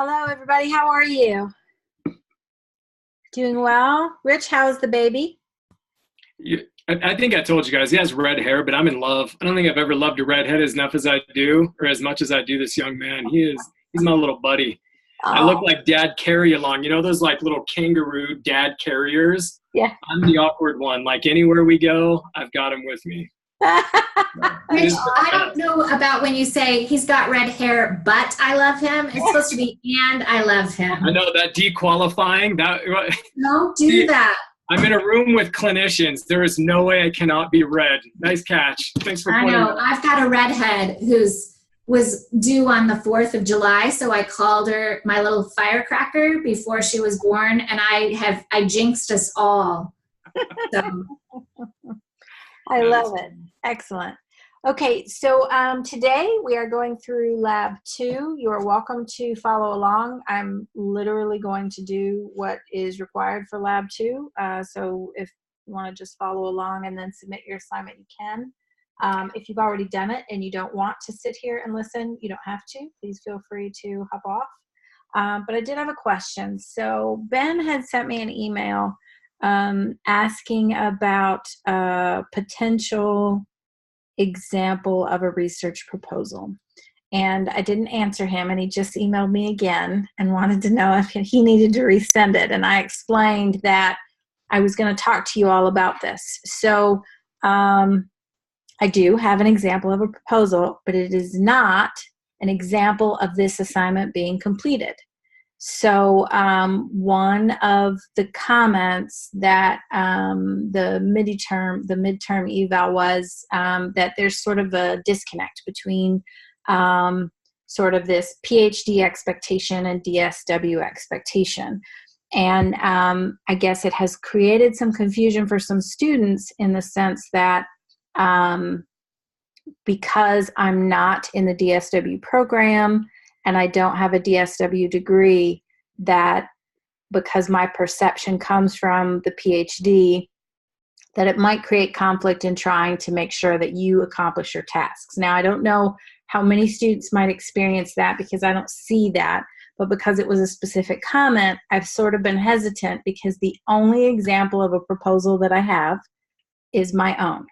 Hello, everybody. How are you? Doing well? Rich, how's the baby? I think I told you guys he has red hair, but I'm in love. I don't think I've ever loved a redhead as enough as I do, or as much as I do this young man. He's my little buddy. I look Oh, like Dad Carry Along. You know those like little kangaroo dad carriers? yeah. I'm the awkward one. Like anywhere we go, I've got him with me. It Rich, is the I don't best. know about when you say he's got red hair, but I love him. It's supposed to be, and I love I him. know that dequalifying. That Don't do see, that. I'm in a room with clinicians. There is no way I cannot be red. Nice catch. Thanks for I pointing know. that. I've got a redhead who's was due on the 4th of July, so I called her my little firecracker before she was born, and I jinxed us all. So I That is love it. Excellent. Okay, so today we are going through Lab 2. You are welcome to follow along. I'm literally going to do what is required for Lab 2. So if you want to just follow along and then submit your assignment, you can. If you've already done it and you don't want to sit here and listen, you don't have to. Please feel free to hop off. But I did have a question. So Ben had sent me an email asking about a potential example of a research proposal. And I didn't answer him, and he just emailed me again and wanted to know if he needed to resend it. And I explained that I was going to talk to you all about this. So I do have an example of a proposal, but it is not an example of this assignment being completed. So one of the comments that the midterm eval was that there's sort of a disconnect between sort of this PhD expectation and DSW expectation. And I guess it has created some confusion for some students in the sense that because I'm not in the DSW program and I don't have a DSW degree, that because my perception comes from the PhD, that it might create conflict in trying to make sure that you accomplish your tasks. Now, I don't know how many students might experience that because I don't see that, but because it was a specific comment, I've sort of been hesitant because the only example of a proposal that I have is my own,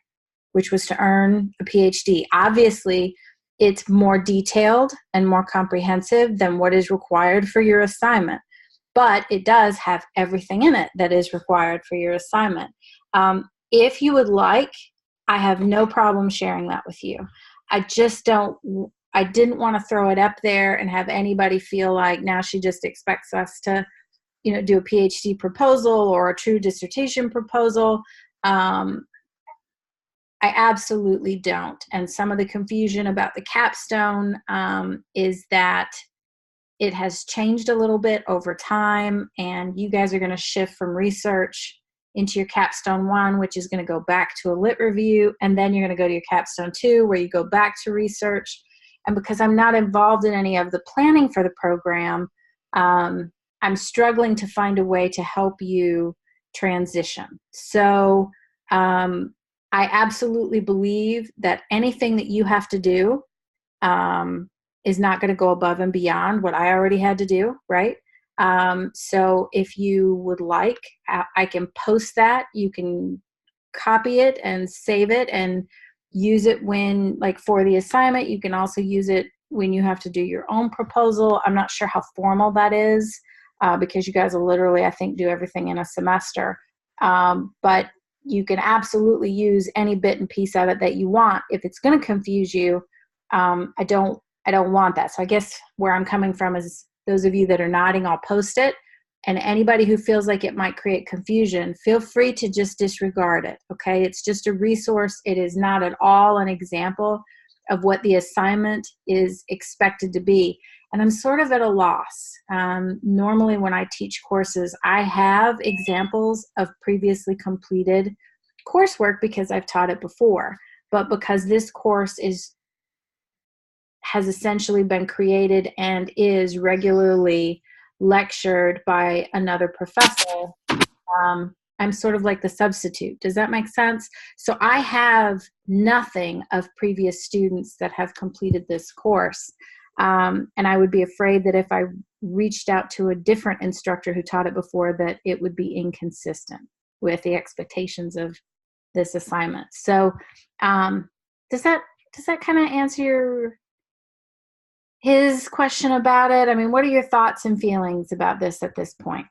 which was to earn a PhD. Obviously, it's more detailed and more comprehensive than what is required for your assignment, but it does have everything in it that is required for your assignment. If you would like, I have no problem sharing that with you. I didn't want to throw it up there and have anybody feel like now she just expects us to, do a PhD proposal or a true dissertation proposal. I absolutely don't. And some of the confusion about the capstone is that it has changed a little bit over time, and you guys are going to shift from research into your capstone 1, which is going to go back to a lit review, and then you're going to go to your capstone 2, where you go back to research. And because I'm not involved in any of the planning for the program, I'm struggling to find a way to help you transition. So I absolutely believe that anything that you have to do is not going to go above and beyond what I already had to do, right? So if you would like, I can post that. You can copy it and save it and use it when, like for the assignment. You can also use it when you have to do your own proposal. I'm not sure how formal that is because you guys will literally, I think, do everything in a semester. But you can absolutely use any bit and piece of it that you want. If it's going to confuse you, I don't want that. So I guess where I'm coming from is those of you that are nodding, I'll post it. And anybody who feels like it might create confusion, feel free to just disregard it, okay? It's just a resource. It is not at all an example of what the assignment is expected to be. And I'm sort of at a loss. Normally when I teach courses, I have examples of previously completed coursework because I've taught it before. But because this course has essentially been created and is regularly lectured by another professor, I'm sort of like the substitute. Does that make sense? So I have nothing of previous students that have completed this course. And I would be afraid that if I reached out to a different instructor who taught it before, that it would be inconsistent with the expectations of this assignment. So does that kind of answer his question about it? I mean, what are your thoughts and feelings about this at this point?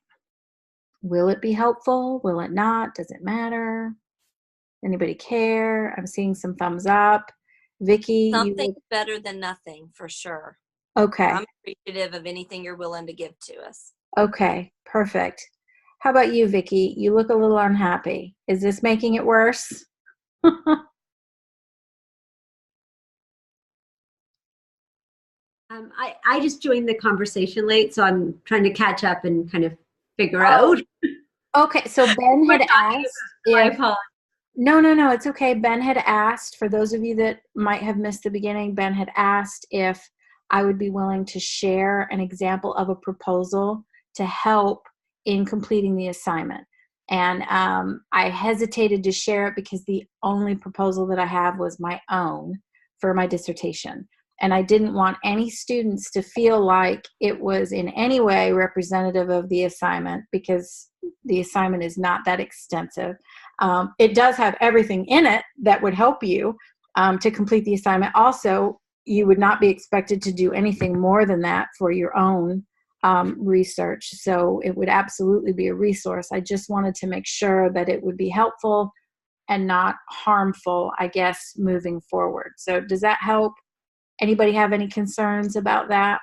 Will it be helpful? Will it not? Does it matter? Anybody care? I'm seeing some thumbs up. Vicki, Something's better than nothing, for sure. Okay. I'm appreciative of anything you're willing to give to us. Okay, perfect. How about you, Vicki? You look a little unhappy. Is this making it worse? I just joined the conversation late, so I'm trying to catch up and kind of figure out. Okay, so Ben had asked I apologize. No, it's okay. Ben had asked, for those of you that might have missed the beginning, Ben had asked if I would be willing to share an example of a proposal to help in completing the assignment. And I hesitated to share it because the only proposal that I have was my own for my dissertation. And I didn't want any students to feel like it was in any way representative of the assignment, because the assignment is not that extensive. It does have everything in it that would help you to complete the assignment. Also, you would not be expected to do anything more than that for your own research. So it would absolutely be a resource. I just wanted to make sure that it would be helpful and not harmful, I guess, moving forward. So does that help? Anybody have any concerns about that?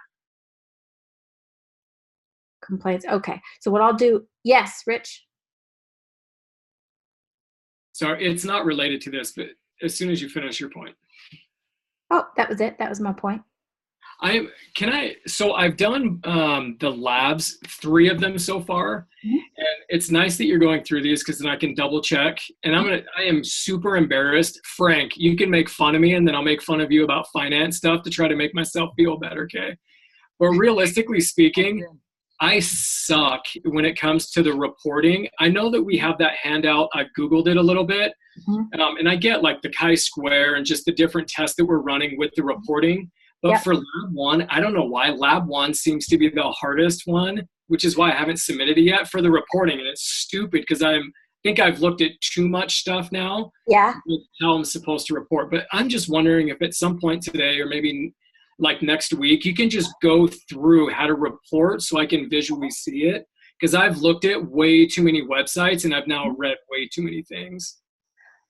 Complaints? Okay. So what I'll do, yes, Rich? Sorry, it's not related to this, but as soon as you finish your point. Oh, that was it. That was my point. So I've done the labs, 3 of them so far. Mm-hmm. And it's nice that you're going through these, because then I can double check. And I am super embarrassed. Frank, you can make fun of me, and then I'll make fun of you about finance stuff to try to make myself feel better, okay? But realistically speaking, I suck when it comes to the reporting. I know that we have that handout. I've Googled it a little bit. Mm-hmm. And I get like the chi-square and just the different tests that we're running with the reporting. But for Lab 1, I don't know why. Lab 1 seems to be the hardest one, which is why I haven't submitted it yet for the reporting. And it's stupid, because I think I've looked at too much stuff now. Yeah. With how I'm supposed to report. But I'm just wondering if at some point today, or maybe like next week, you can just go through how to report so I can visually see it. Because I've looked at way too many websites, and I've now read way too many things.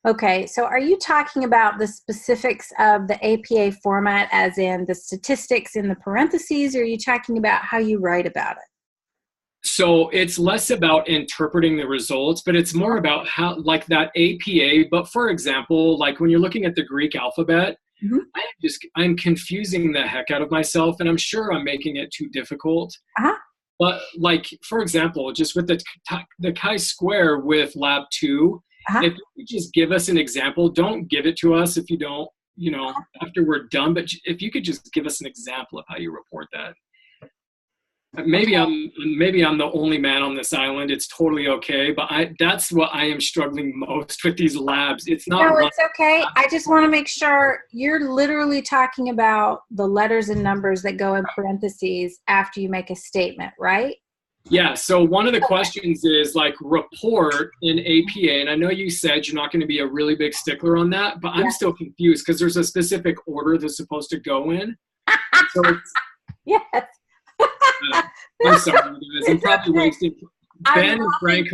Okay, so are you talking about the specifics of the APA format, as in the statistics in the parentheses, or are you talking about how you write about it? So it's less about interpreting the results, but it's more about how, like that APA. But for example, like when you're looking at the Greek alphabet, mm-hmm. I'm confusing the heck out of myself, and I'm sure I'm making it too difficult. Uh-huh. But like, for example, just with the chi-square with Lab 2, uh-huh. If you just give us an example, don't give it to us if you don't, after we're done, but if you could just give us an example of how you report that. Maybe I'm the only man on this island. It's totally okay, but that's what I am struggling most with these labs. It's not. No, it's okay. I just want to make sure you're literally talking about the letters and numbers that go in parentheses after you make a statement, right? Yeah, so one of the questions is like report in APA, and I know you said you're not going to be a really big stickler on that, but I'm still confused because there's a specific order that's supposed to go in. So yes. I'm sorry, guys. I'm probably wasting. Ben and Frank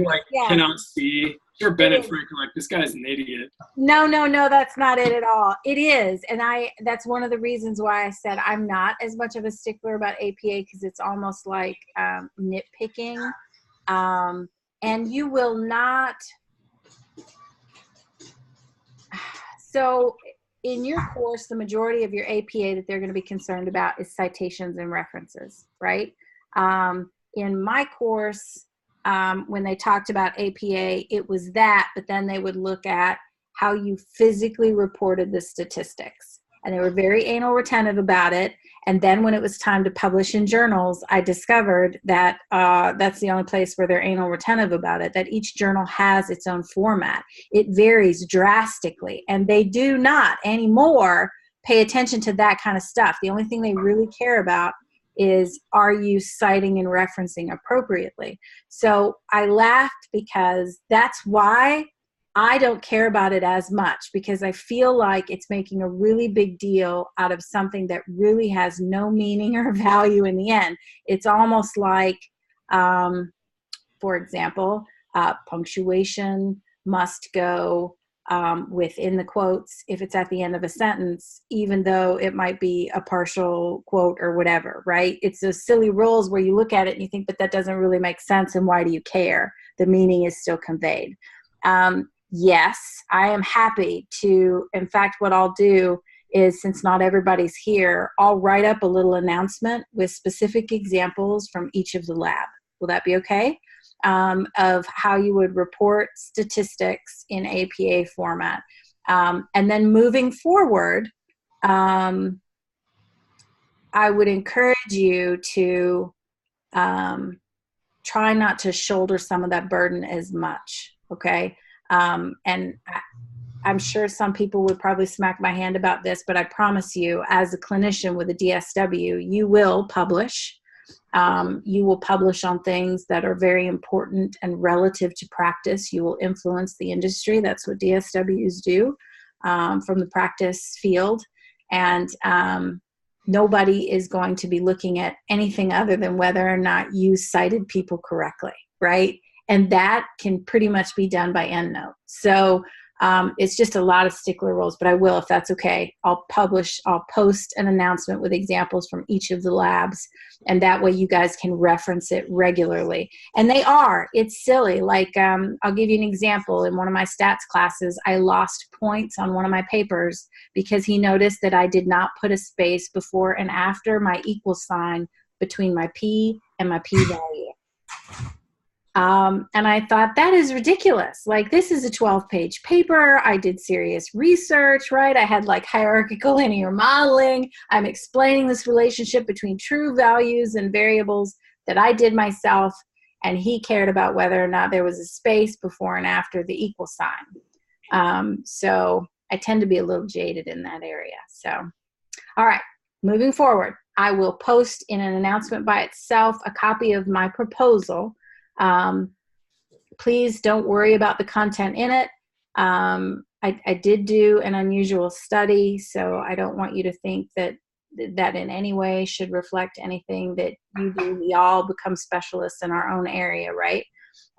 cannot see. Sure, Ben and Frank are like, this guy's an idiot. No, that's not it at all. It is, and that's one of the reasons why I said I'm not as much of a stickler about APA, because it's almost like nitpicking, and you will not. So in your course, the majority of your APA that they're going to be concerned about is citations and references, right? In my course, when they talked about APA, it was that, but then they would look at how you physically reported the statistics. And they were very anal retentive about it. And then when it was time to publish in journals, I discovered that that's the only place where they're anal retentive about it, that each journal has its own format. It varies drastically. And they do not anymore pay attention to that kind of stuff. The only thing they really care about is, are you citing and referencing appropriately? So I laughed because that's why I don't care about it as much, because I feel like it's making a really big deal out of something that really has no meaning or value in the end. It's almost like, for example, punctuation must go within the quotes if it's at the end of a sentence, even though it might be a partial quote or whatever, right? It's those silly rules where you look at it and you think, but that doesn't really make sense, and why do you care? The meaning is still conveyed. Yes, I am happy to, in fact, what I'll do is, since not everybody's here, I'll write up a little announcement with specific examples from each of the lab. Will that be okay? Of how you would report statistics in APA format. And then moving forward, I would encourage you to try not to shoulder some of that burden as much, okay? And I'm sure some people would probably smack my hand about this, but I promise you, as a clinician with a DSW, you will publish. You will publish on things that are very important and relative to practice. You will influence the industry. That's what DSWs do from the practice field. And nobody is going to be looking at anything other than whether or not you cited people correctly, right? And that can pretty much be done by EndNote. So it's just a lot of stickler rules, but I will, if that's okay. I'll post an announcement with examples from each of the labs, and that way you guys can reference it regularly. And it's silly. Like, I'll give you an example. In one of my stats classes, I lost points on one of my papers because he noticed that I did not put a space before and after my equal sign between my P and my P value. And I thought, that is ridiculous. Like, this is a 12-page paper. I did serious research, right? I had like hierarchical linear modeling. I'm explaining this relationship between true values and variables that I did myself. And he cared about whether or not there was a space before and after the equal sign. So I tend to be a little jaded in that area. So, all right, moving forward, I will post in an announcement by itself a copy of my proposal. Please don't worry about the content in it. I did do an unusual study, so I don't want you to think that in any way should reflect anything that you do. We all become specialists in our own area, right?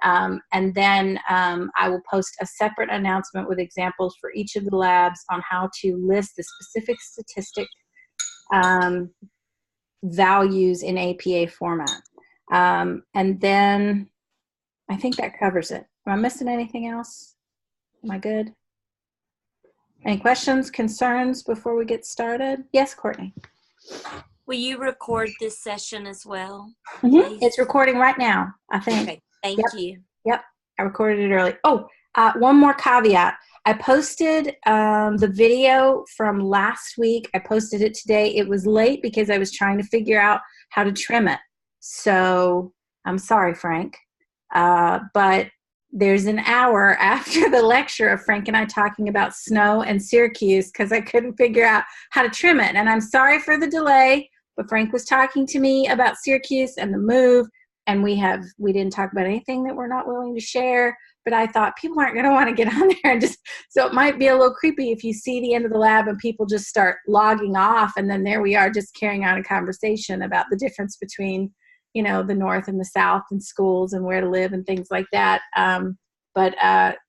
And then I will post a separate announcement with examples for each of the labs on how to list the specific statistic values in APA format. And then I think that covers it. Am I missing anything else? Am I good? Any questions, concerns before we get started? Yes, Courtney. Will you record this session as well? Mm-hmm. It's recording right now, I think. Okay, thank you. Yep, I recorded it early. Oh, one more caveat. I posted the video from last week. I posted it today. It was late because I was trying to figure out how to trim it. So I'm sorry, Frank. But there's an hour after the lecture of Frank and I talking about snow and Syracuse because I couldn't figure out how to trim it. And I'm sorry for the delay, but Frank was talking to me about Syracuse and the move, and we didn't talk about anything that we're not willing to share. But I thought people aren't going to want to get on there and so it might be a little creepy if you see the end of the lab and people just start logging off, and then there we are just carrying on a conversation about the difference between the North and the South and schools and where to live and things like that. But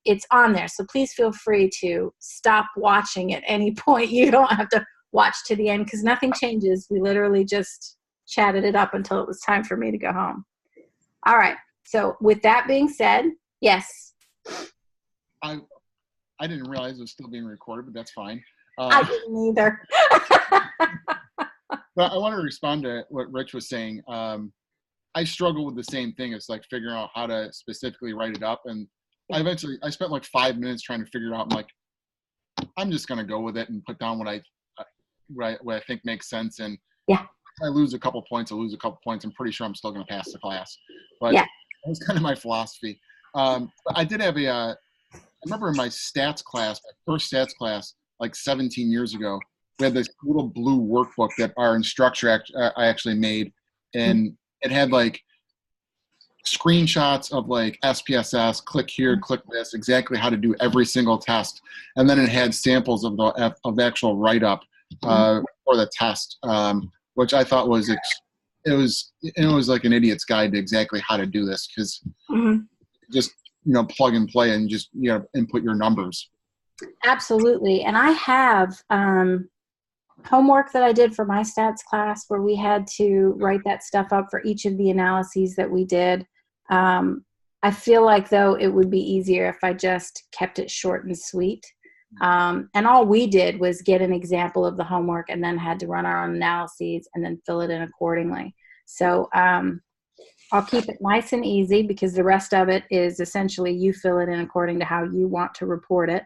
it's on there. So please feel free to stop watching at any point. You don't have to watch to the end because nothing changes. We literally just chatted it up until it was time for me to go home. All right. So with that being said, yes. I didn't realize it was still being recorded, but that's fine. I didn't either. But I want to respond to what Rich was saying. I struggle with the same thing. It's like figuring out how to specifically write it up. And I spent like 5 minutes trying to figure it out. I'm like, I'm just going to go with it and put down what I think makes sense. And yeah, if I lose a couple points, I lose a couple points. I'm pretty sure I'm still going to pass the class. But yeah, that was kind of my philosophy. But I did have I remember in my stats class, my first stats class, like 17 years ago, we had this little blue workbook that our instructor I actually made. and it had like screenshots of like SPSS, click here, click this, exactly how to do every single test, and then it had samples of the actual write up for the test, which I thought was it was like an idiot's guide to exactly how to do this, because just plug and play and just input your numbers. Absolutely. And I have homework that I did for my stats class where we had to write that stuff up for each of the analyses that we did. I feel like, though, it would be easier if I just kept it short and sweet. And all we did was get an example of the homework and then had to run our own analyses and then fill it in accordingly. So I'll keep it nice and easy, because the rest of it is essentially you fill it in according to how you want to report it.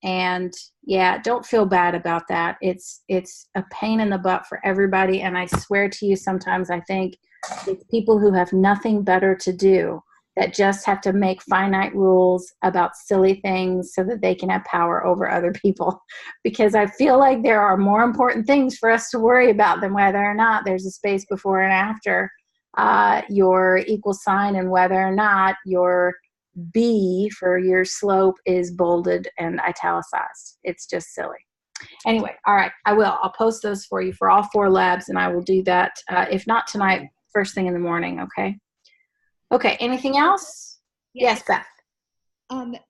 And yeah, don't feel bad about that. It's a pain in the butt for everybody. And I swear to you, sometimes I think it's people who have nothing better to do that just have to make finite rules about silly things so that they can have power over other people. Because I feel like there are more important things for us to worry about than whether or not there's a space before and after your equal sign, and whether or not your B for your slope is bolded and italicized. It's just silly. Anyway, all right, I'll post those for you for all 4 labs, and I will do that, if not tonight, first thing in the morning, okay? Okay, anything else? Yes, Beth.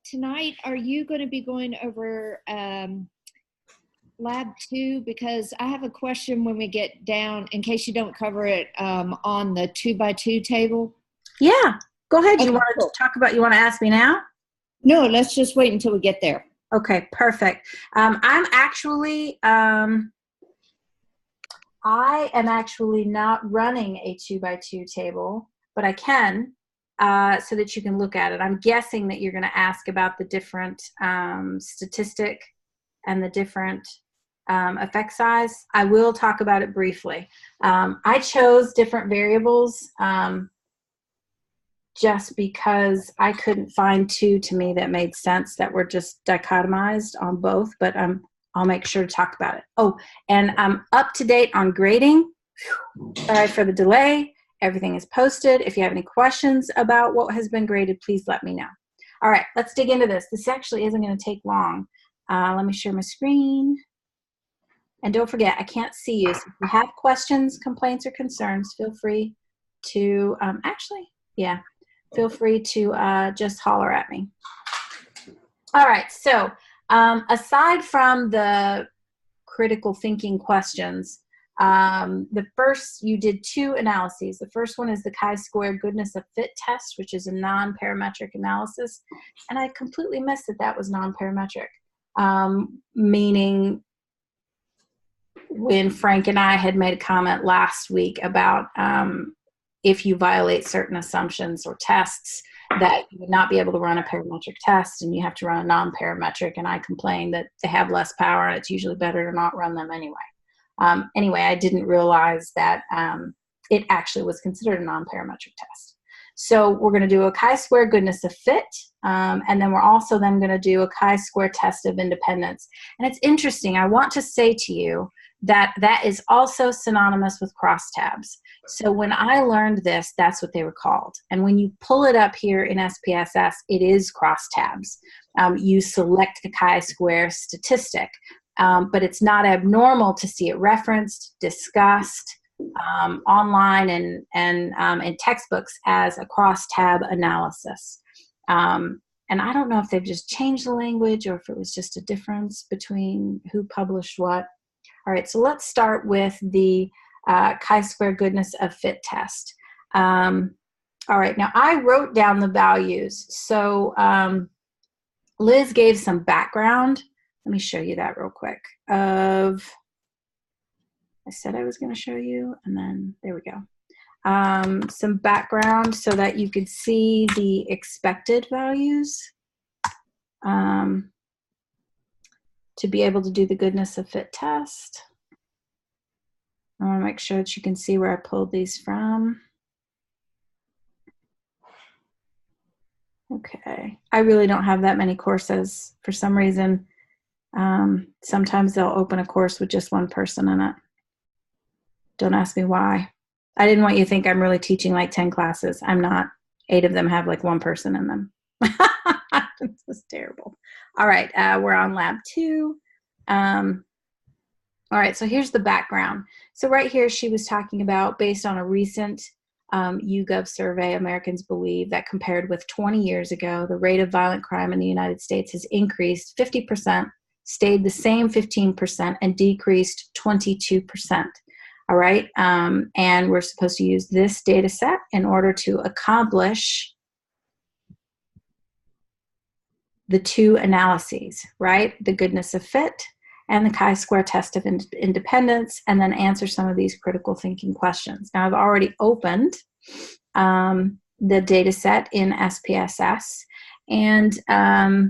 Tonight, are you going to be going over Lab 2? Because I have a question when we get down, in case you don't cover it, on the 2x2 table. Yeah, go ahead. Okay, you want to ask me now? No, let's just wait until we get there. Okay, perfect. I am actually not running a 2x2 table, but I can, so that you can look at it. I'm guessing that you're going to ask about the different statistic and the different effect size. I will talk about it briefly. I chose different variables just because I couldn't find 2 to me that made sense, that were just dichotomized on both, but I'll make sure to talk about it. Oh, and I'm up to date on grading. Sorry for the delay. Everything is posted. If you have any questions about what has been graded, please let me know. All right, let's dig into this. This actually isn't going to take long. Let me share my screen. And don't forget, I can't see you. So if you have questions, complaints, or concerns, feel free to, feel free to just holler at me. All right, so aside from the critical thinking questions, the first, you did 2 analyses. The first one is the chi-square goodness of fit test, which is a non-parametric analysis. And I completely missed that was non-parametric, meaning when Frank and I had made a comment last week about if you violate certain assumptions or tests, that you would not be able to run a parametric test and you have to run a non-parametric, and I complained that they have less power and it's usually better to not run them anyway. Anyway, I didn't realize that it actually was considered a non-parametric test. So we're going to do a chi-square goodness of fit, and then we're also then going to do a chi-square test of independence. And it's interesting, I want to say to you that that is also synonymous with crosstabs. So when I learned this, that's what they were called. And when you pull it up here in SPSS, it is crosstabs. You select the chi-square statistic, but it's not abnormal to see it referenced, discussed online and in textbooks as a crosstab analysis. And I don't know if they've just changed the language or if it was just a difference between who published what. All right, so let's start with the chi-square goodness of fit test. All right, now I wrote down the values. So Liz gave some background. Let me show you that real quick. I said I was going to show you, and then there we go. Some background so that you could see the expected values. To be able to do the goodness of fit test. I want to make sure that you can see where I pulled these from. Okay, I really don't have that many courses. For some reason, sometimes they'll open a course with just one person in it. Don't ask me why. I didn't want you to think I'm really teaching like 10 classes. I'm not. 8 of them have like 1 person in them. This is terrible. All right, we're on lab 2. All right, so here's the background. So right here, she was talking about, based on a recent YouGov survey, Americans believe that compared with 20 years ago, the rate of violent crime in the United States has increased 50%, stayed the same 15%, and decreased 22%. All right, and we're supposed to use this data set in order to accomplish the 2 analyses, right? The goodness of fit and the chi-square test of independence, and then answer some of these critical thinking questions. Now, I've already opened the data set in SPSS, and Are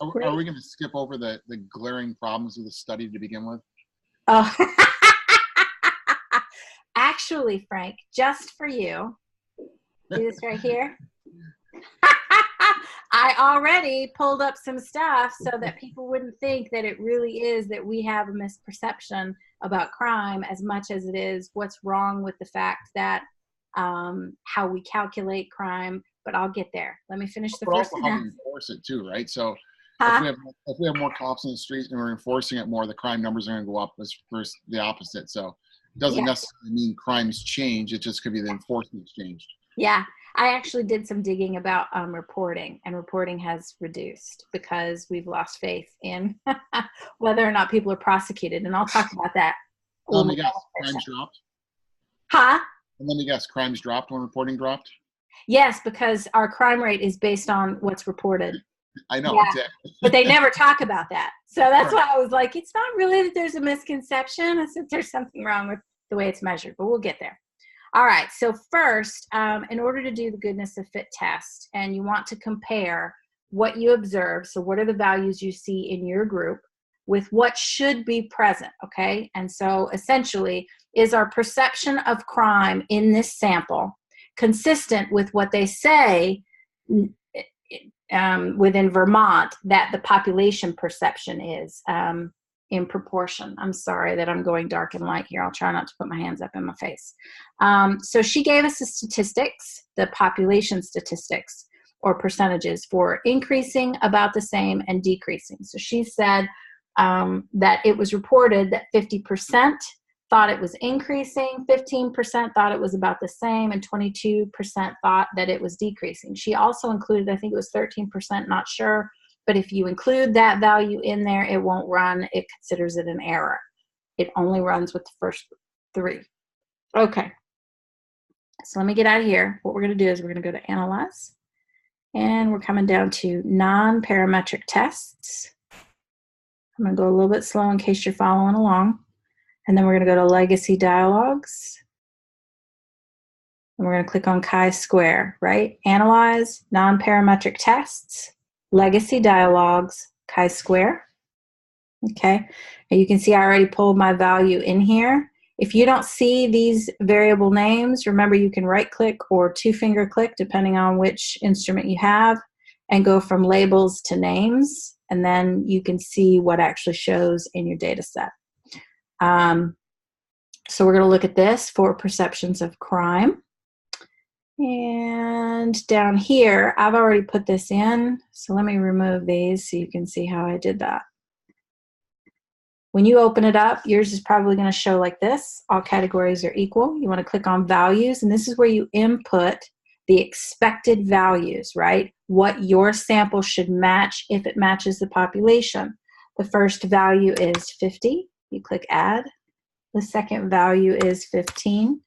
we going to skip over the glaring problems of the study to begin with? oh, actually, Frank, just for you, see this right here? I already pulled up some stuff so that people wouldn't think that it really is that we have a misperception about crime as much as it is what's wrong with the fact that how we calculate crime. But I'll get there. Let me finish the But first also how we sentence. enforce it too, right? So Huh? if we have more cops in the street and we're enforcing it more, the crime numbers are going to go up versus the opposite. So it doesn't Yeah. necessarily mean crimes change. It just could be the enforcement's changed. Yeah, I actually did some digging about reporting, and reporting has reduced because we've lost faith in whether or not people are prosecuted. And I'll talk about that. Let me guess, crimes dropped? Huh? And let me guess, crimes dropped when reporting dropped? Yes, because our crime rate is based on what's reported. I know. Yeah. But they never talk about that. So that's Right. why I was like, it's not really that there's a misconception. It's that there's something wrong with the way it's measured, but we'll get there. All right, so first, in order to do the goodness of fit test, and you want to compare what you observe, so what are the values you see in your group, with what should be present, okay? And so essentially, is our perception of crime in this sample consistent with what they say within Vermont that the population perception is in proportion? I'm sorry that I'm going dark and light here. I'll try not to put my hands up in my face. So she gave us the statistics, the population statistics or percentages for increasing, about the same, and decreasing. So she said that it was reported that 50% thought it was increasing, 15% thought it was about the same, and 22% thought that it was decreasing. She also included, I think it was 13%, not sure, but if you include that value in there, it won't run. It considers it an error. It only runs with the first 3. Okay. So let me get out of here. What we're going to do is we're going to go to Analyze, and we're coming down to non-parametric tests. I'm going to go a little bit slow in case you're following along. And then we're going to go to Legacy Dialogues. And we're going to click on chi-square, right? Analyze, non-parametric tests, Legacy Dialogues, chi-square. Okay. And you can see I already pulled my value in here. If you don't see these variable names, remember you can right-click or 2-finger click, depending on which instrument you have, and go from labels to names. And then you can see what actually shows in your data set. So we're going to look at this for perceptions of crime. And down here, I've already put this in. So let me remove these so you can see how I did that. When you open it up, yours is probably going to show like this. All categories are equal. You want to click on values, and this is where you input the expected values, right? What your sample should match if it matches the population. The first value is 50. You click add. The second value is 15.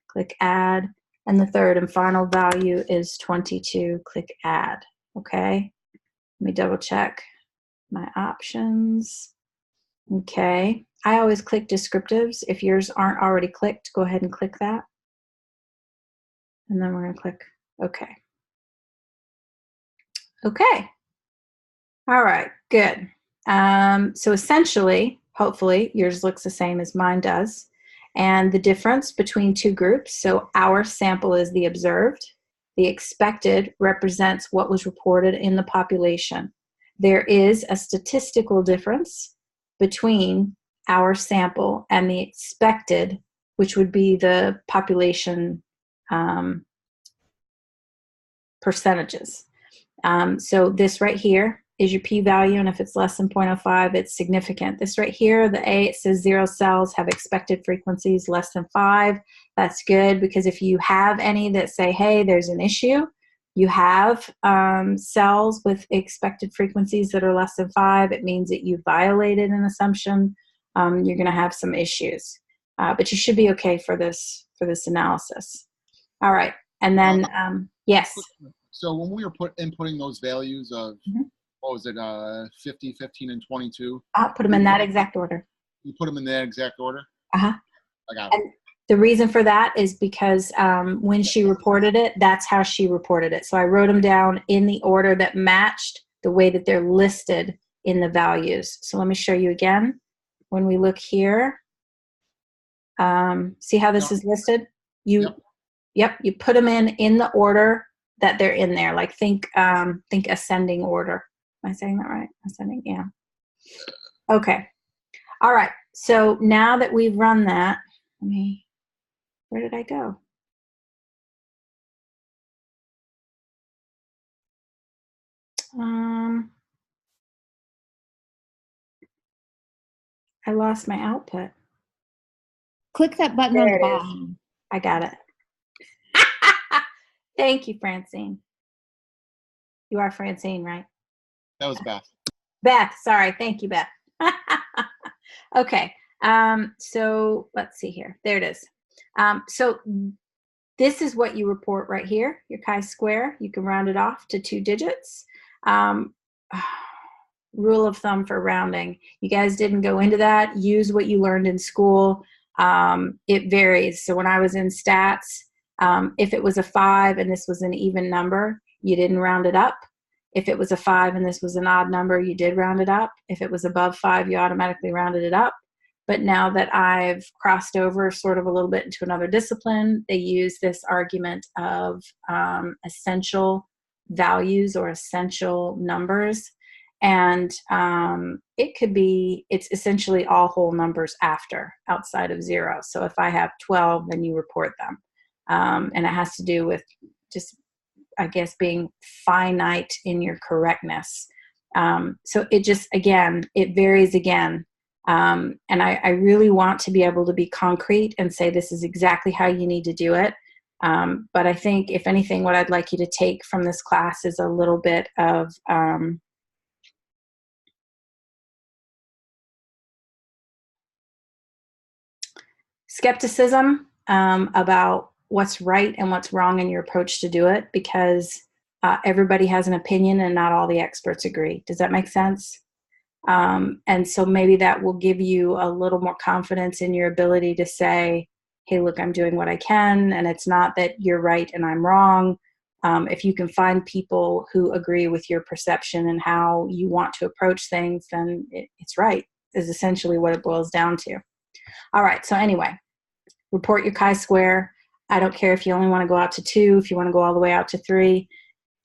Click add. And the third and final value is 22. Click add. Okay. Let me double check my options. Okay. I always click descriptives. If yours aren't already clicked, go ahead and click that. And then we're going to click OK. Okay. All right. Good. So essentially, hopefully, yours looks the same as mine does. And the difference between 2 groups, so our sample is the observed. The expected represents what was reported in the population. There is a statistical difference between our sample and the expected, which would be the population percentages. So this right here is your p-value, and if it's less than 0.05, it's significant. This right here, the A, it says 0 cells have expected frequencies less than 5. That's good, because if you have any that say, hey, there's an issue, you have cells with expected frequencies that are less than 5, it means that you violated an assumption. You're going to have some issues, but you should be okay for this analysis. All right, and then yes. So when we were inputting those values of what was it, 50, 15, and 22? I'll put them in that exact order. You put them in that exact order? Uh-huh. I got it. And the reason for that is because when she reported it, that's how she reported it. So I wrote them down in the order that matched the way that they're listed in the values. So let me show you again. When we look here, see how this is listed? You put them in the order that they're in there. Like think ascending order. Am I saying that right? Ascending, yeah. Okay. All right. So now that we've run that, where did I go? I lost my output. Click that button on the bottom. I got it. Thank you, Francine. You are Francine, right? That was Beth. Beth, sorry. Thank you, Beth. Okay. So let's see here. There it is. So this is what you report right here, your chi-square. You can round it off to 2 digits. Rule of thumb for rounding. You guys didn't go into that. Use what you learned in school. It varies. So when I was in stats, if it was a 5 and this was an even number, you didn't round it up. If it was a 5 and this was an odd number, you did round it up. If it was above 5, you automatically rounded it up. But now that I've crossed over sort of a little bit into another discipline, they use this argument of essential values or essential numbers. And it's essentially all whole numbers outside of 0. So if I have 12, then you report them. And it has to do with just, I guess, being finite in your correctness. So it just, again, it varies again. And I really want to be able to be concrete and say this is exactly how you need to do it. But I think, if anything, what I'd like you to take from this class is a little bit of skepticism about what's right and what's wrong in your approach to do it, because everybody has an opinion and not all the experts agree. Does that make sense? And so maybe that will give you a little more confidence in your ability to say, hey, look, I'm doing what I can, and it's not that you're right and I'm wrong. If you can find people who agree with your perception and how you want to approach things, then it's right, is essentially what it boils down to. All right, so anyway, report your chi-square. I don't care if you only want to go out to 2, if you want to go all the way out to 3,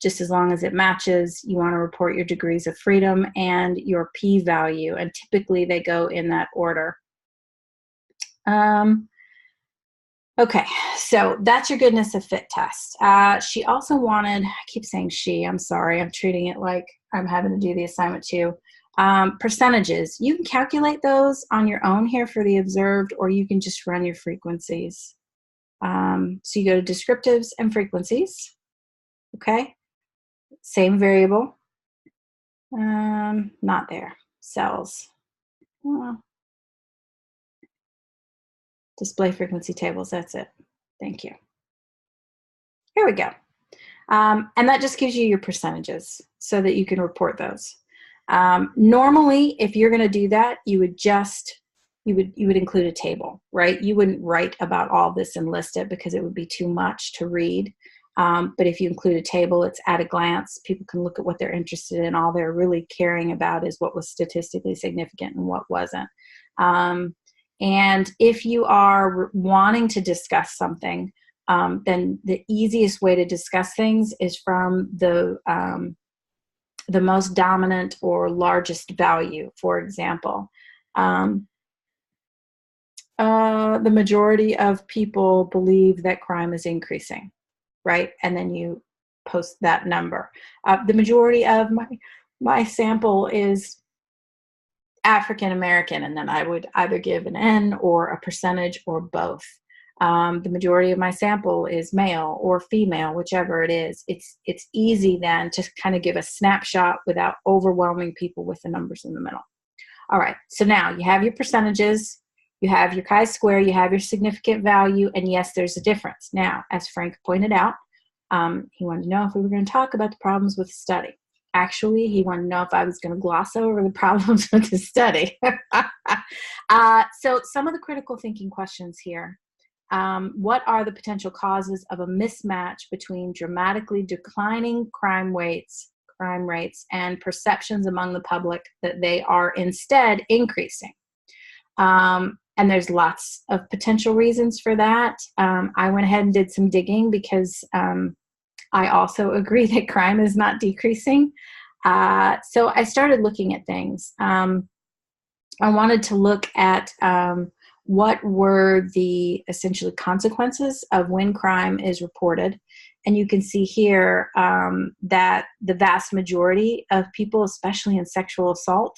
just as long as it matches. You want to report your degrees of freedom and your p-value, and typically they go in that order. Okay, so that's your goodness of fit test. She also wanted, I keep saying she, I'm sorry, I'm treating it like I'm having to do the assignment too. Percentages, you can calculate those on your own here for the observed, or you can just run your frequencies. So you go to descriptives and frequencies, okay? Same variable, not there, cells. Display frequency tables, that's it. Thank you. Here we go. And that just gives you your percentages so that you can report those. Normally, if you're going to do that, you would include a table, right? You wouldn't write about all this and list it because it would be too much to read. But if you include a table, it's at a glance. People can look at what they're interested in. All they're really caring about is what was statistically significant and what wasn't. And if you are wanting to discuss something, then the easiest way to discuss things is from the most dominant or largest value. For example, The majority of people believe that crime is increasing, right? And then you post that number. The majority of my sample is African American, and then I would either give an N or a percentage or both. The majority of my sample is male or female, whichever it is. It's easy then to kind of give a snapshot without overwhelming people with the numbers in the middle. All right, so now you have your percentages, you have your chi-square, you have your significant value, and yes, there's a difference. Now, as Frank pointed out, he wanted to know if we were going to talk about the problems with the study. Actually, he wanted to know if I was going to gloss over the problems with the study. So some of the critical thinking questions here. What are the potential causes of a mismatch between dramatically declining crime rates and perceptions among the public that they are instead increasing? And there's lots of potential reasons for that. I went ahead and did some digging because I also agree that crime is not decreasing. So I started looking at things. I wanted to look at what were the essentially consequences of when crime is reported. And you can see here that the vast majority of people, especially in sexual assault,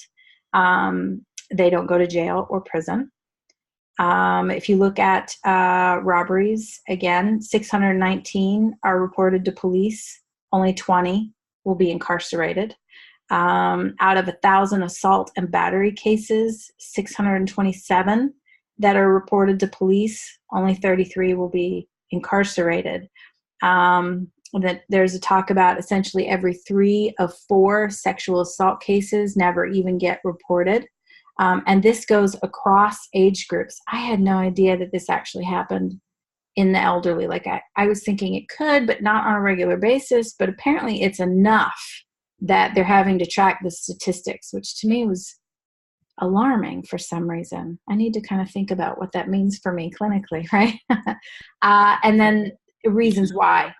they don't go to jail or prison. If you look at robberies, again, 619 are reported to police. Only 20 will be incarcerated. Out of 1,000 assault and battery cases, 627 that are reported to police, only 33 will be incarcerated. That there's a talk about essentially every 3 of 4 sexual assault cases never even get reported. And this goes across age groups. I had no idea that this actually happened in the elderly. Like I was thinking it could, but not on a regular basis. But apparently it's enough that they're having to track the statistics, which to me was alarming for some reason. I need to kind of think about what that means for me clinically, right? And then reasons why.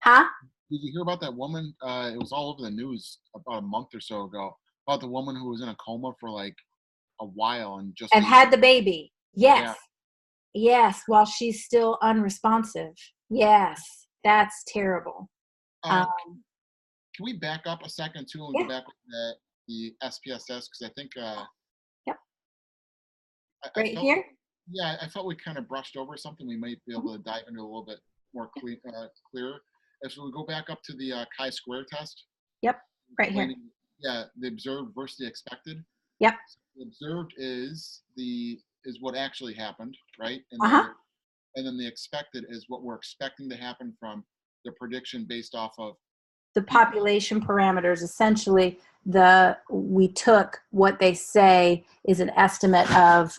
Huh? Did you hear about that woman? It was all over the news about a month or so ago about the woman who was in a coma for like a while and just had the baby. Yes. Yeah. Yes, while she's still unresponsive. Yes, that's terrible. Can we back up a second too and Yeah. go back with the SPSS, because I think Yep. I Right felt, here? yeah, I felt we kind of brushed over something we might be able to dive into a little bit more clearer. As we go back up to the chi-square test. Yep, right here. Yeah, the observed versus the expected. Yep. So the observed is what actually happened, right? And then the expected is what we're expecting to happen from the prediction based off of the population parameters. Essentially, we took what they say is an estimate of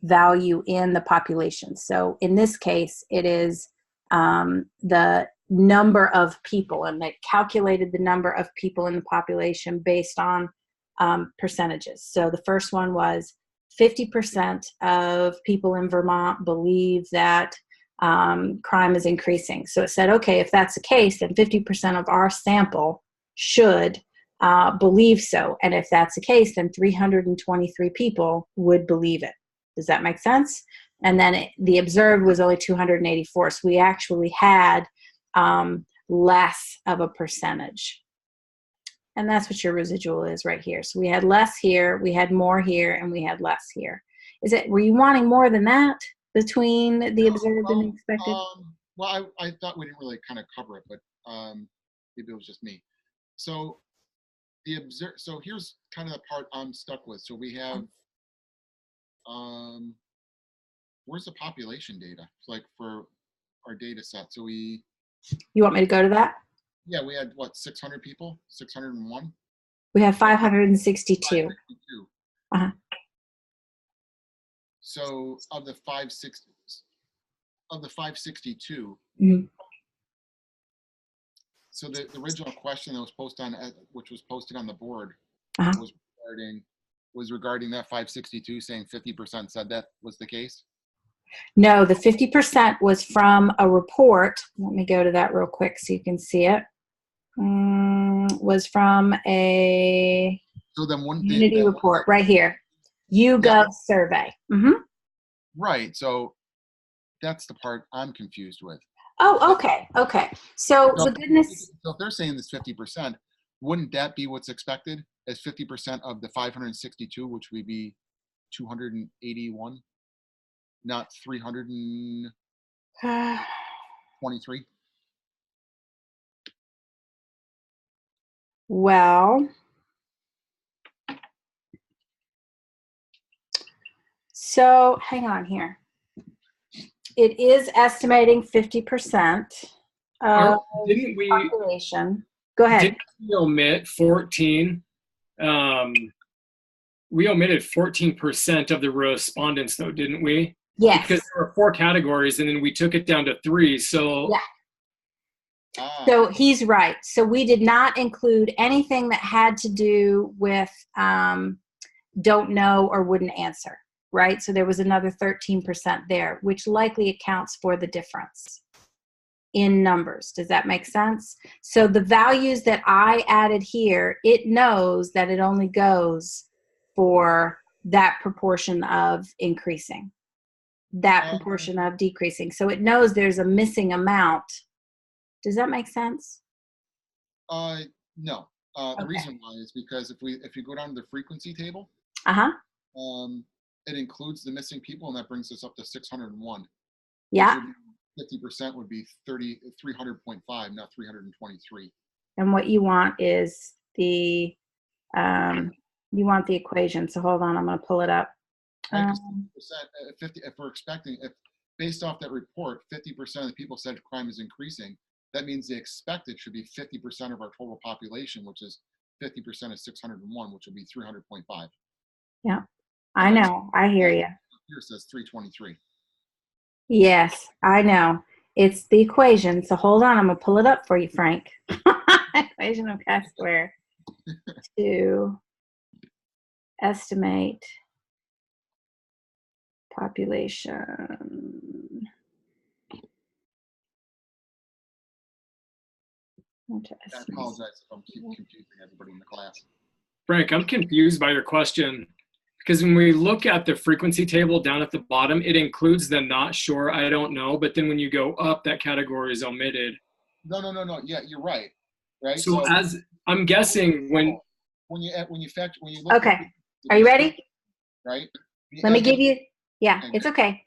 value in the population. So in this case, it is the number of people, and they calculated the number of people in the population based on percentages. So the first one was 50% of people in Vermont believe that crime is increasing. So it said, okay, if that's the case, then 50% of our sample should believe so. And if that's the case, then 323 people would believe it. Does that make sense? And then the observed was only 284. So we actually had less of a percentage. And that's what your residual is right here. So we had less here, we had more here, and we had less here. Were you wanting more than that between the observed and the expected? Well, I thought we didn't really kind of cover it, but maybe it was just me. So so here's kind of the part I'm stuck with. So we have, where's the population data? It's like for our data set. So you want me to go to that? Yeah, we had what, 600 people? 601? We have 562. 562. Uh-huh. So of the 562, mm-hmm. So the original question that was posted which was posted on the board, uh-huh. was regarding that 562, saying 50% said that was the case. No, the 50% was from a report. Let me go to that real quick so you can see it. Was from a community report right here. YouGov survey. Mm-hmm. Right. So that's the part I'm confused with. Oh, okay. Okay. So So the goodness, so if they're saying this 50%, wouldn't that be what's expected as 50% of the 562, which would be 281, not 323? well, so hang on here. It is estimating 50% of Didn't we population. Go ahead. omit 14? We omitted 14% of the respondents, though, didn't we? Yes. Because there were 4 categories, and then we took it down to 3. So Yeah. So he's right. So we did not include anything that had to do with don't know or wouldn't answer, right? So there was another 13% there, which likely accounts for the difference in numbers. Does that make sense? So the values that I added here, it knows that it only goes for that proportion of increasing, that proportion of decreasing. So it knows there's a missing amount. Does that make sense? No. The reason why is because if you go down to the frequency table, it includes the missing people, and that brings us up to 601. Yeah. 50% would be 300.5, not 323. And what you want is the you want the equation. So hold on, I'm going to pull it up. 50%, if we're expecting, if based off that report, 50% of the people said crime is increasing, that means the expected should be 50% of our total population, which is 50% of 601, which would be 300.5. Yeah, I know. I hear you. Here says 323. Yes, I know. It's the equation. So hold on, I'm going to pull it up for you, Frank. Equation of chi-square to estimate population. I apologize if I'm confusing everybody in the class. Frank, I'm confused by your question. Because when we look at the frequency table down at the bottom, it includes the not sure, I don't know. But then when you go up, that category is omitted. No. Yeah, you're right. Right. So as I'm guessing when you look. Okay. Are you ready? Right. Let me give you. Yeah, it's okay.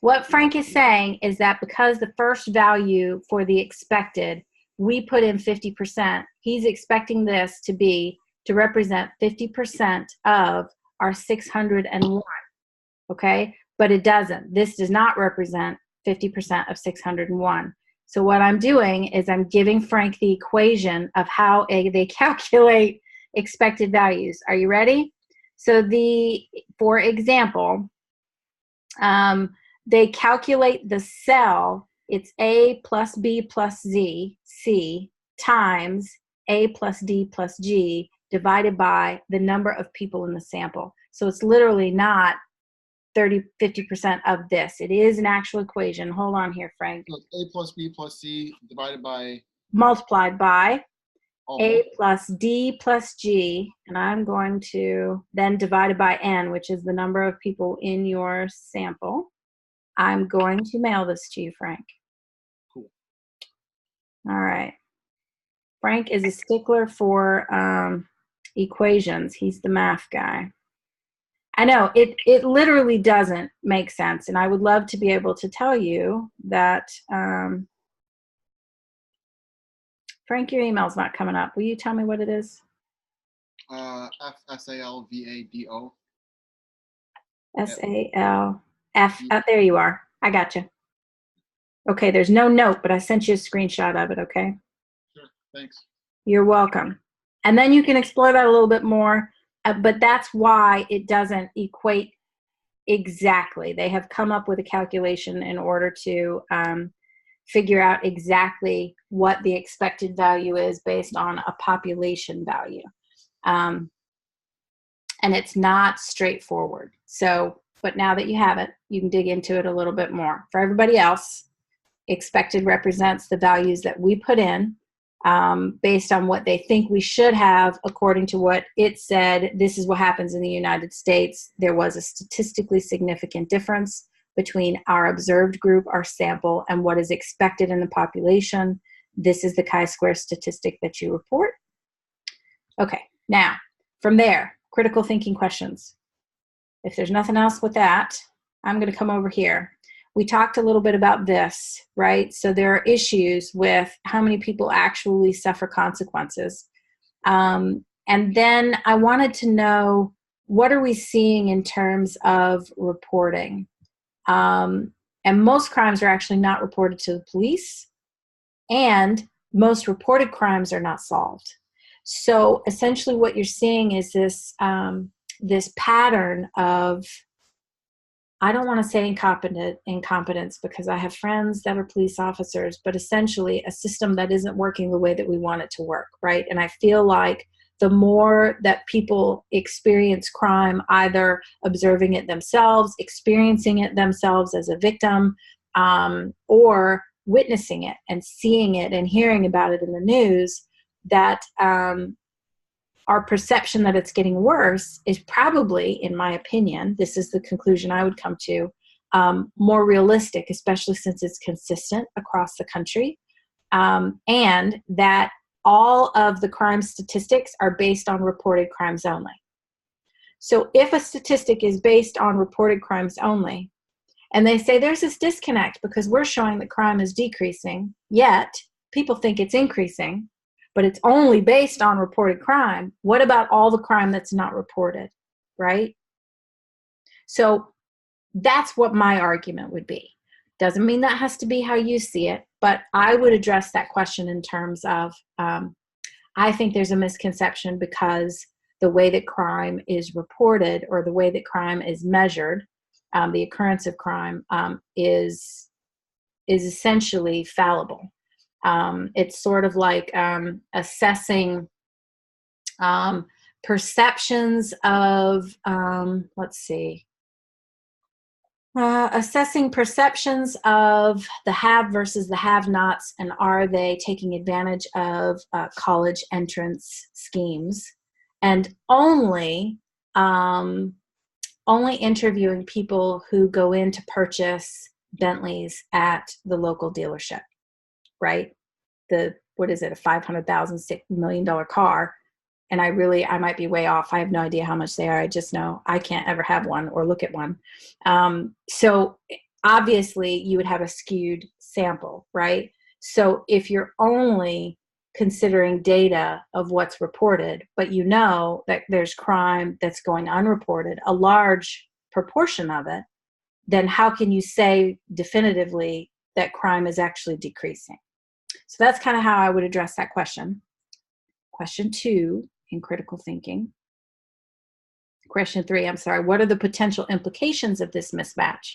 What Frank is saying is that because the first value for the expected, we put in 50%. He's expecting this to represent 50% of our 601, okay? But it doesn't. This does not represent 50% of 601. So what I'm doing is I'm giving Frank the equation of how they calculate expected values. Are you ready? So for example, they calculate the cell, it's A plus B plus C times A plus D plus G divided by the number of people in the sample. So it's literally not 50% of this. It is an actual equation. Hold on here, Frank. So A plus B plus C divided by? Multiplied by A plus D plus G, and I'm going to then divided by N, which is the number of people in your sample. I'm going to mail this to you, Frank. Cool. All right. Frank is a stickler for equations. He's the math guy. I know, it literally doesn't make sense, and I would love to be able to tell you that, Frank, your email's not coming up. Will you tell me what it is? FSALVADO. SALF. Oh, there you are. I got you. Okay, there's no note, but I sent you a screenshot of it, okay? Sure, thanks. You're welcome. And then you can explore that a little bit more, but that's why it doesn't equate exactly. They have come up with a calculation in order to figure out exactly what the expected value is based on a population value. And it's not straightforward. So, but now that you have it, you can dig into it a little bit more. For everybody else, expected represents the values that we put in based on what they think we should have, according to what it said. This is what happens in the United States. There was a statistically significant difference between our observed group, our sample, and what is expected in the population. This is the chi-square statistic that you report. Okay, now, from there, critical thinking questions. If there's nothing else with that, I'm going to come over here. We talked a little bit about this, right? So there are issues with how many people actually suffer consequences. And then I wanted to know, what are we seeing in terms of reporting? And most crimes are actually not reported to the police, and most reported crimes are not solved. So essentially what you're seeing is this, this pattern of, I don't want to say incompetence, because I have friends that are police officers, but essentially a system that isn't working the way that we want it to work, right? And I feel like the more that people experience crime, either observing it themselves, experiencing it themselves as a victim, or witnessing it and seeing it and hearing about it in the news, that our perception that it's getting worse is probably, in my opinion, this is the conclusion I would come to, more realistic, especially since it's consistent across the country, and that all of the crime statistics are based on reported crimes only. So if a statistic is based on reported crimes only, and they say there's this disconnect because we're showing that crime is decreasing, yet people think it's increasing, but it's only based on reported crime, what about all the crime that's not reported, right? So that's what my argument would be. Doesn't mean that has to be how you see it, but I would address that question in terms of, I think there's a misconception because the way that crime is reported, or the way that crime is measured, the occurrence of crime, is essentially fallible. It's sort of like assessing perceptions of, assessing perceptions of the have versus the have-nots, and are they taking advantage of college entrance schemes, and only interviewing people who go in to purchase Bentleys at the local dealership, right? What is it, a $500,000, $6 million car. And I might be way off. I have no idea how much they are. I just know I can't ever have one or look at one. So obviously you would have a skewed sample, right? So if you're only considering data of what's reported, but you know that there's crime that's going unreported, a large proportion of it, then how can you say definitively that crime is actually decreasing? So that's kind of how I would address that question. Question 2 in critical thinking. Question 3, I'm sorry, what are the potential implications of this mismatch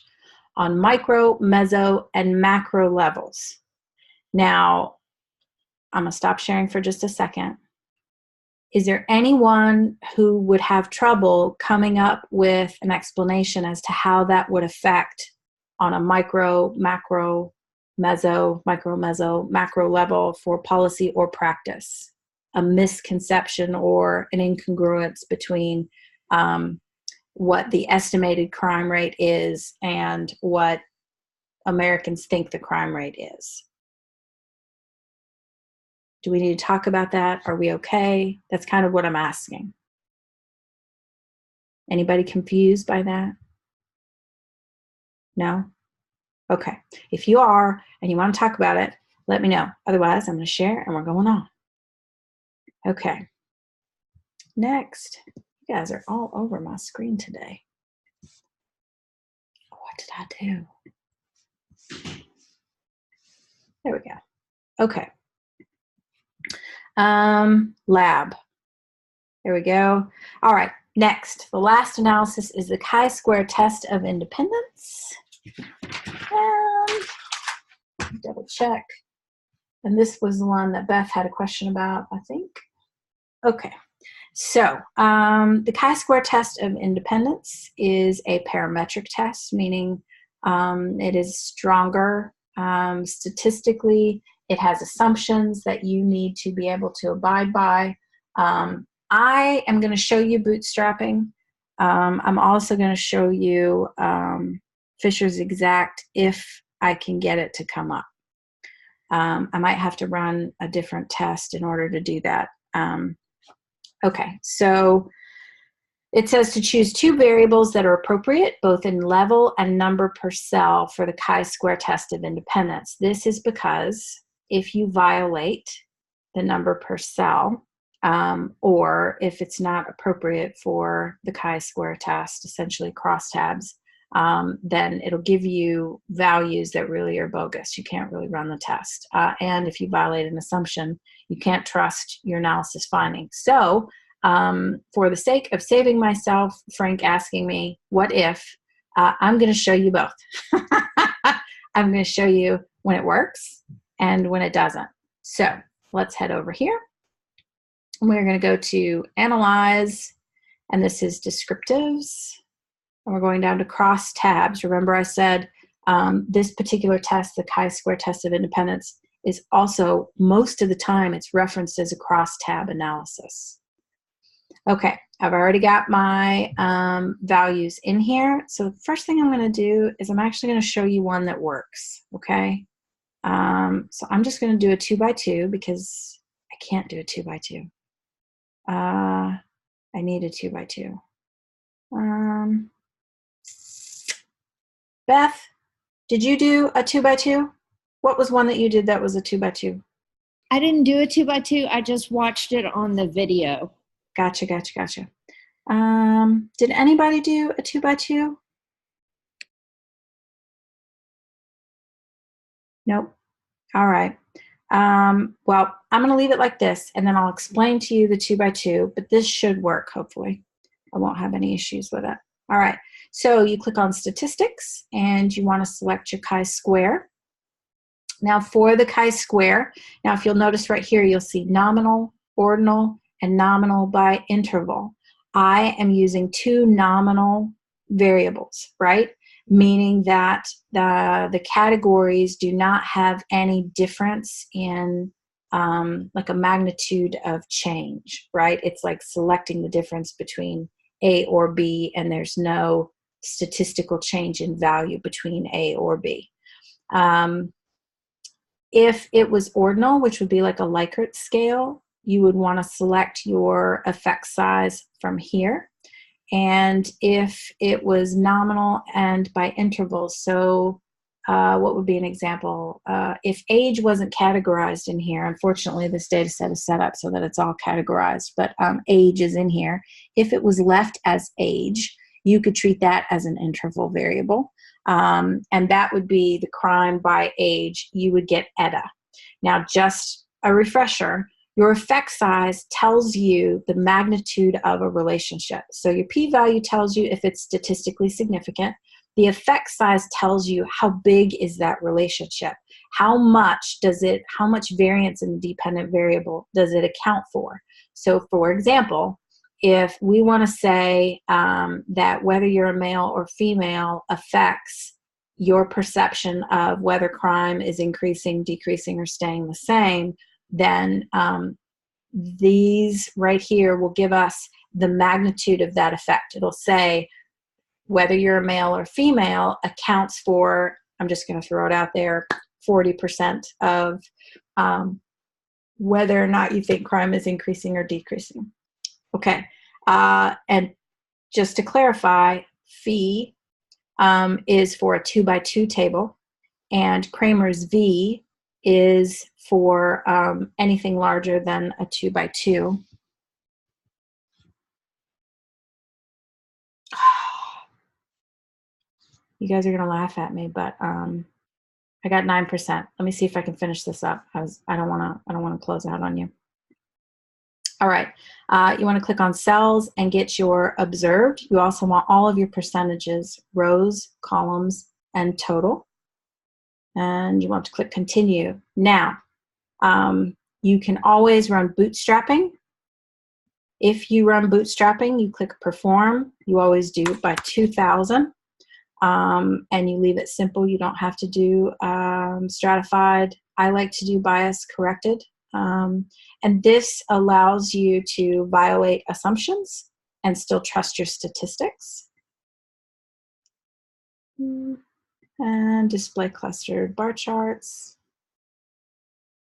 on micro, meso, and macro levels? Now, I'm going to stop sharing for just a second. Is there anyone who would have trouble coming up with an explanation as to how that would affect on a micro, macro, meso, micro, meso, macro level for policy or practice? A misconception or an incongruence between what the estimated crime rate is and what Americans think the crime rate is. Do we need to talk about that? Are we okay? That's kind of what I'm asking. Anybody confused by that? No? Okay. If you are and you want to talk about it, let me know. Otherwise, I'm going to share and we're going on. Okay. Next. You guys are all over my screen today. What did I do? There we go. Okay. Lab. There we go. All right. Next, the last analysis is the chi-square test of independence. And double check. And this was the one that Beth had a question about, I think. Okay. So the chi-square test of independence is a parametric test, meaning it is stronger statistically It has assumptions that you need to be able to abide by. I am going to show you bootstrapping. I'm also going to show you Fisher's Exact if I can get it to come up. I might have to run a different test in order to do that. Okay, so it says to choose 2 variables that are appropriate, both in level and number per cell for the chi-square test of independence. This is because if you violate the number per cell, or if it's not appropriate for the chi-square test, essentially crosstabs, then it'll give you values that really are bogus. You can't really run the test. And if you violate an assumption, you can't trust your analysis findings. So for the sake of saving myself, Frank asking me, what if, I'm going to show you both. I'm going to show you when it works and when it doesn't. So let's head over here. We're going to go to Analyze, and this is Descriptives. And we're going down to cross tabs. Remember I said this particular test, the chi-square test of independence, is also, most of the time, it's referenced as a cross-tab analysis. Okay, I've already got my values in here. So the first thing I'm going to do is I'm actually going to show you one that works, okay? So I'm just going to do a 2x2 because I can't do a 2x2. I need a 2x2. Beth, did you do a 2x2? What was one that you did that was a 2x2? I didn't do a 2x2. I just watched it on the video. Gotcha. Did anybody do a 2x2? Nope. All right. Well, I'm going to leave it like this, and then I'll explain to you the 2x2, but this should work, hopefully. I won't have any issues with it. All right. So you click on Statistics, and you want to select your chi-square. Now for the chi-square, now if you'll notice right here, you'll see nominal, ordinal, and nominal by interval. I am using 2 nominal variables, right? Meaning that the categories do not have any difference in like a magnitude of change, right? It's like selecting the difference between A or B, and there's no statistical change in value between A or B. If it was ordinal, which would be like a Likert scale, you would want to select your effect size from here. And if it was nominal and by intervals, so what would be an example? If age wasn't categorized in here, unfortunately this data set is set up so that it's all categorized, but age is in here. If it was left as age, you could treat that as an interval variable. And that would be the crime by age. You would get ETA. Now, just a refresher, your effect size tells you the magnitude of a relationship. So your p-value tells you if it's statistically significant. The effect size tells you how big is that relationship. How much variance in the dependent variable does it account for? So for example, if we want to say that whether you're a male or female affects your perception of whether crime is increasing, decreasing, or staying the same, then these right here will give us the magnitude of that effect. It'll say whether you're a male or female accounts for, I'm just going to throw it out there, 40% of whether or not you think crime is increasing or decreasing. Okay, and just to clarify, phi is for a 2x2 table, and Kramer's V is for anything larger than a 2x2. You guys are gonna laugh at me, but I got 9%. Let me see if I can finish this up. I don't wanna close out on you. All right, you want to click on cells and get your observed. You also want all of your percentages, rows, columns, and total. And you want to click continue. Now, you can always run bootstrapping. If you run bootstrapping, you click perform. You always do it by 2000. And you leave it simple. You don't have to do stratified. I like to do bias corrected. And this allows you to violate assumptions and still trust your statistics. And display clustered bar charts.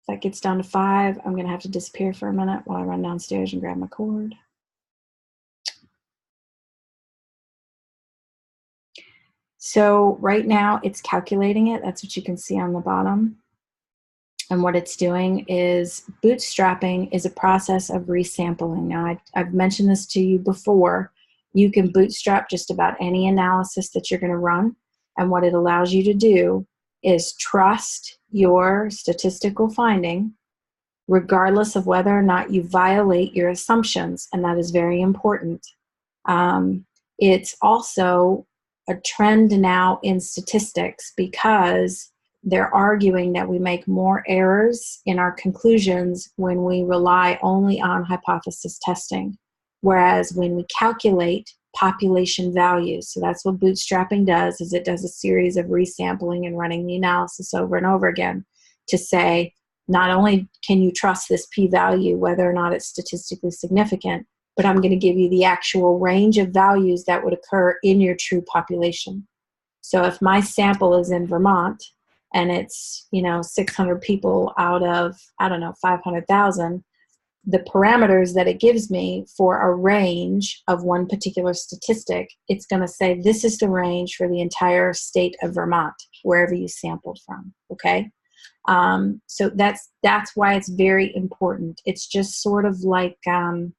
If that gets down to 5, I'm going to have to disappear for a minute while I run downstairs and grab my cord. So right now it's calculating it. That's what you can see on the bottom. And what it's doing is bootstrapping is a process of resampling. Now, I've mentioned this to you before. You can bootstrap just about any analysis that you're going to run. And what it allows you to do is trust your statistical finding, regardless of whether or not you violate your assumptions. And that is very important. It's also a trend now in statistics because they're arguing that we make more errors in our conclusions when we rely only on hypothesis testing, whereas when we calculate population values, so that's what bootstrapping does, is it does a series of resampling and running the analysis over and over again to say, not only can you trust this p-value, whether or not it's statistically significant, but I'm going to give you the actual range of values that would occur in your true population. So if my sample is in Vermont, and it's, 600 people out of, 500,000, the parameters that it gives me for a range of one particular statistic, it's going to say this is the range for the entire state of Vermont, wherever you sampled from, okay? So that's why it's very important. It's just sort of like, and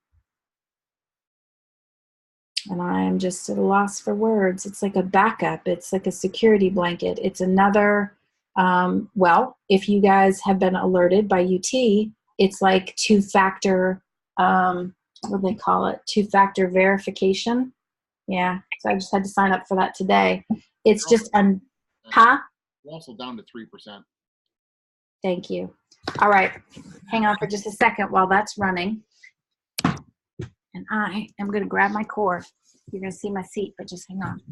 I am just at a loss for words. It's like a backup. It's like a security blanket. It's another, well, if you guys have been alerted by UT, it's like two-factor, what do they call it? Two-factor verification. Yeah, so I just had to sign up for that today. It's just, huh? We're also down to 3%. Thank you. All right, hang on for just a second while that's running. And I am going to grab my cord. You're going to see my seat, but just hang on.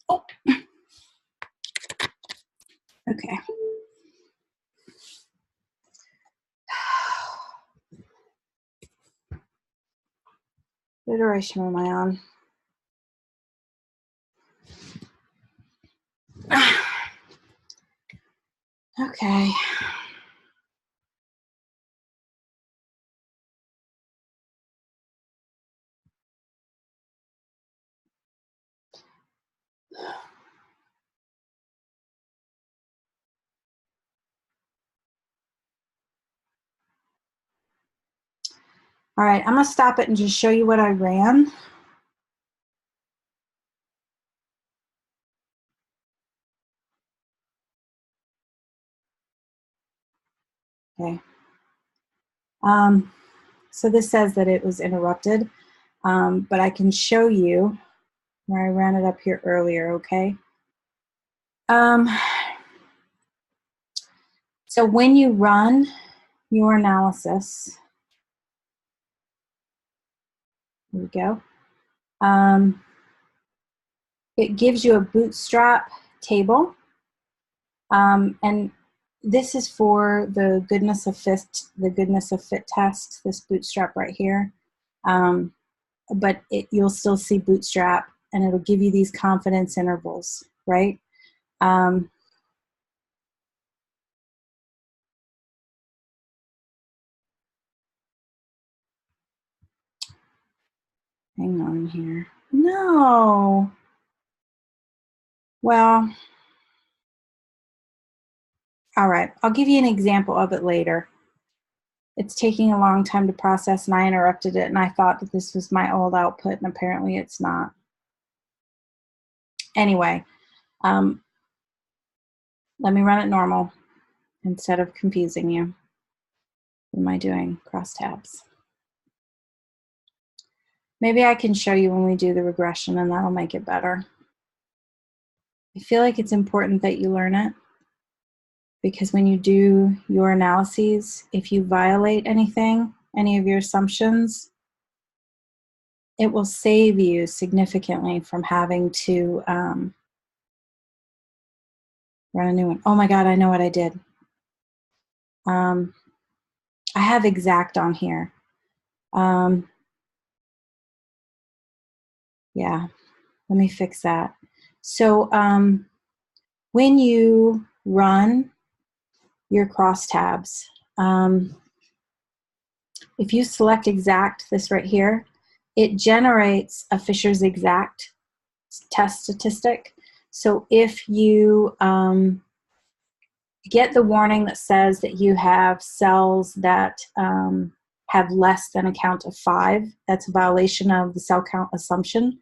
Oh. Okay. What iteration am I on? Okay. All right, I'm going to stop it and just show you what I ran. Okay. So this says that it was interrupted, but I can show you where I ran it up here earlier, okay? So when you run your analysis, here we go. It gives you a bootstrap table, and this is for the goodness of fit test. This bootstrap right here, but you'll still see bootstrap, and it'll give you these confidence intervals, right? Hang on here. no. Well, all right. I'll give you an example of it later. It's taking a long time to process, and I interrupted it, and I thought that this was my old output, and apparently it's not. Anyway, let me run it normal instead of confusing you. What am I doing? Crosstabs. Maybe I can show you when we do the regression, and that'll make it better. I feel like it's important that you learn it, because when you do your analyses, if you violate anything, any of your assumptions, it will save you significantly from having to run a new one. Oh my God, I know what I did. I have exact on here. Yeah, let me fix that. So when you run your crosstabs, if you select exact, this right here, it generates a Fisher's exact test statistic. So if you get the warning that says that you have cells that have less than a count of 5, that's a violation of the cell count assumption.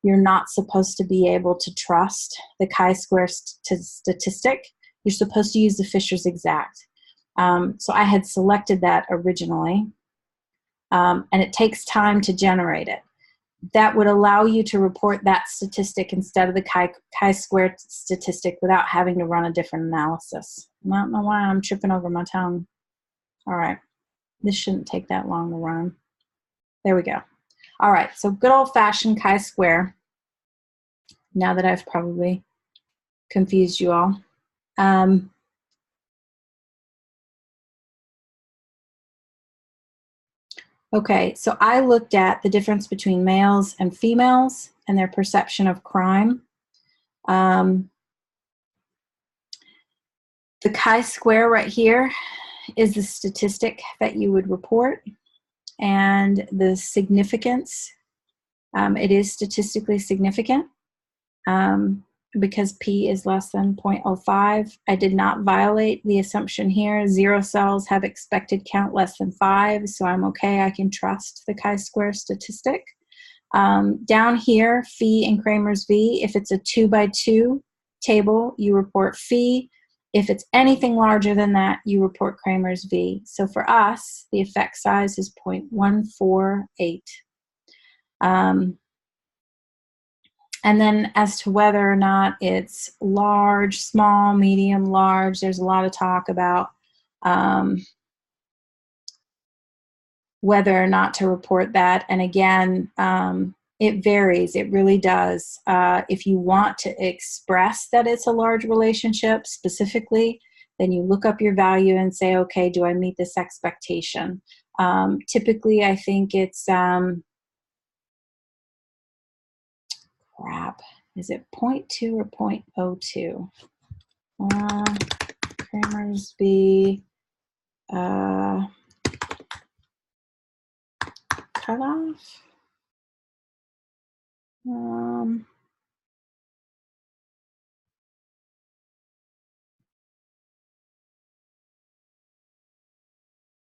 You're not supposed to be able to trust the chi-square statistic. You're supposed to use the Fisher's exact. So I had selected that originally, and it takes time to generate it. That would allow you to report that statistic instead of the chi-square statistic without having to run a different analysis. I don't know why I'm tripping over my tongue. All right, this shouldn't take that long to run. There we go. All right, so good old-fashioned chi-square, now that I've probably confused you all. Okay, so I looked at the difference between males and females and their perception of crime. The chi-square right here is the statistic that you would report, and the significance, it is statistically significant because P is less than 0.05. I did not violate the assumption here. 0 cells have expected count less than 5, so I'm okay. I can trust the chi-square statistic. Down here, phi and Kramer's V, if it's a 2x2 table, you report phi. If it's anything larger than that, you report Kramer's V. So for us, the effect size is 0.148. And then as to whether or not it's large, small, medium, large, there's a lot of talk about whether or not to report that. And again, it varies. It really does. If you want to express that it's a large relationship specifically, then you look up your value and say, okay, do I meet this expectation? Typically, I think it's, crap, is it 0.2 or 0.02? Kramer's V cutoff.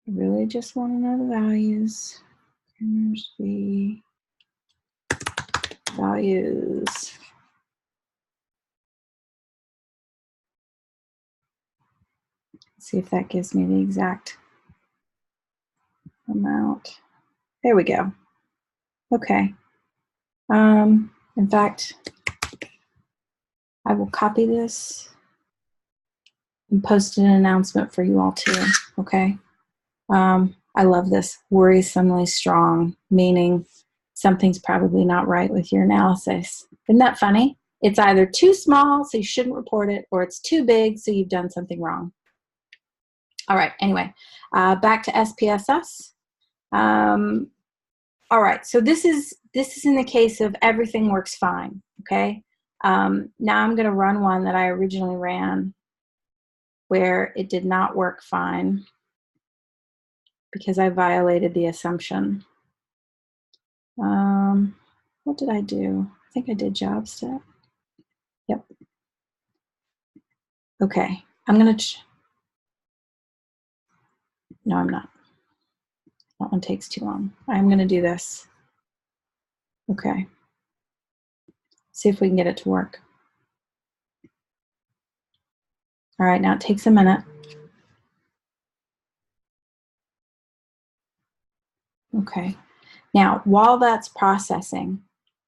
I really just want to know the values. Kramer's V values. See if that gives me the exact amount. There we go. Okay. In fact, I will copy this and post an announcement for you all too. Okay. I love this. Worrisomely strong, meaning something's probably not right with your analysis. Isn't that funny? It's either too small, so you shouldn't report it, or it's too big, so you've done something wrong. All right, anyway, back to SPSS. All right, so this is in the case of everything works fine, okay? Now I'm gonna run one that I originally ran where it did not work fine because I violated the assumption. what did I do? I think I did job set. Yep. Okay, I'm gonna, no, I'm not. That one takes too long. I'm gonna do this. Okay. See if we can get it to work. All right, now it takes a minute. Okay. Now, while that's processing,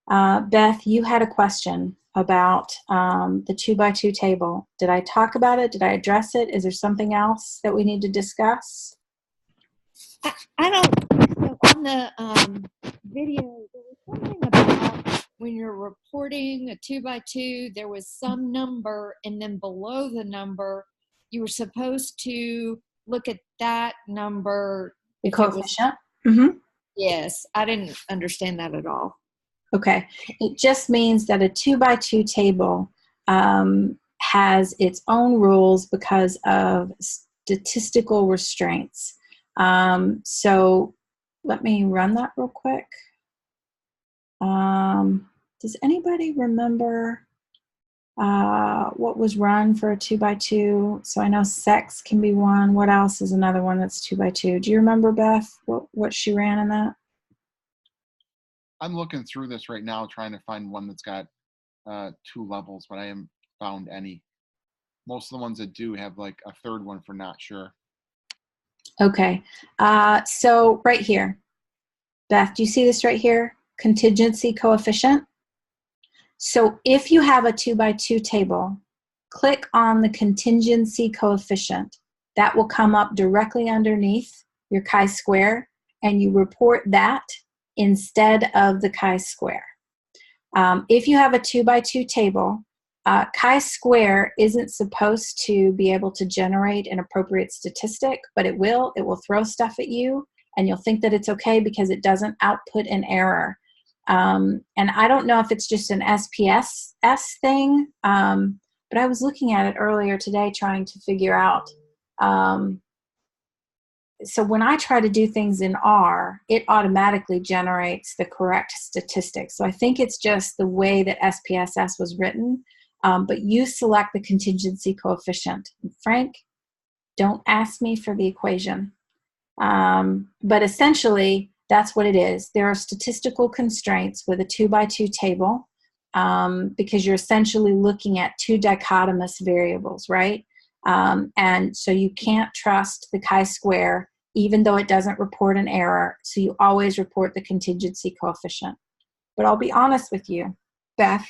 Beth, you had a question about the 2x2 table. Did I talk about it? Did I address it? Is there something else that we need to discuss? I don't think so. On the video, there was something about when you're reporting a 2x2, there was some number, and then below the number, you were supposed to look at that number. The if it was- coefficient? Mm-hmm. Yes, I didn't understand that at all. Okay. It just means that a 2x2 table has its own rules because of statistical restraints. So let me run that real quick. Does anybody remember what was run for a 2x2? So I know sex can be one. What else is another one that's 2x2? Do you remember, Beth, what she ran in that? I'm looking through this right now, trying to find one that's got 2 levels, but I haven't found any. Most of the ones that do have like a third one for not sure. Okay. So right here, Beth, do you see this right here? Contingency coefficient. So if you have a 2x2 table, click on the contingency coefficient. That will come up directly underneath your chi-square, and you report that instead of the chi-square. If you have a 2x2 table, chi-square isn't supposed to be able to generate an appropriate statistic, but it will. It will throw stuff at you, and you'll think that it's okay because it doesn't output an error. And I don't know if it's just an SPSS thing, but I was looking at it earlier today trying to figure out. So when I try to do things in R, it automatically generates the correct statistics. So I think it's just the way that SPSS was written, but you select the contingency coefficient. And Frank, don't ask me for the equation. But essentially, that's what it is. There are statistical constraints with a 2x2 table because you're essentially looking at 2 dichotomous variables, right? And so you can't trust the chi-square even though it doesn't report an error. So you always report the contingency coefficient. But I'll be honest with you, Beth,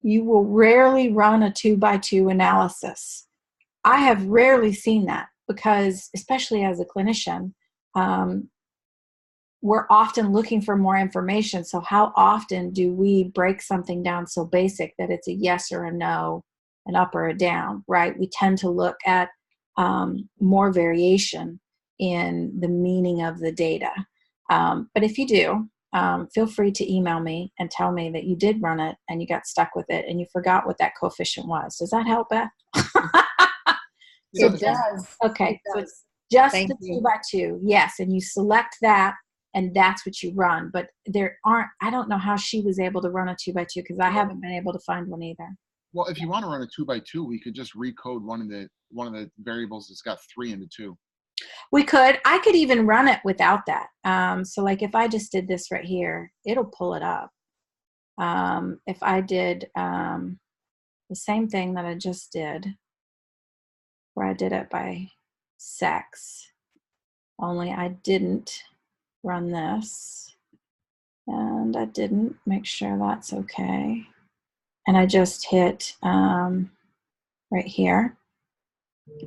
you will rarely run a 2x2 analysis. I have rarely seen that because, especially as a clinician, we're often looking for more information. So how often do we break something down so basic that it's a yes or a no, an up or a down, right? We tend to look at more variation in the meaning of the data. But if you do, feel free to email me and tell me that you did run it and you got stuck with it and you forgot what that coefficient was. Does that help, Beth? It does. Okay, It so does. it's just Thank the you. 2x2, yes, and you select that, and that's what you run. But there aren't, I don't know how she was able to run a 2x2 because I haven't been able to find one either. Well, if you want to run a 2x2, we could just recode one of the variables that's got 3 into 2. We could. I could even run it without that. So like if I just did this right here, it'll pull it up. If I did the same thing that I just did, where I did it by sex, only I didn't run this, and I didn't make sure that's okay. And I just hit right here,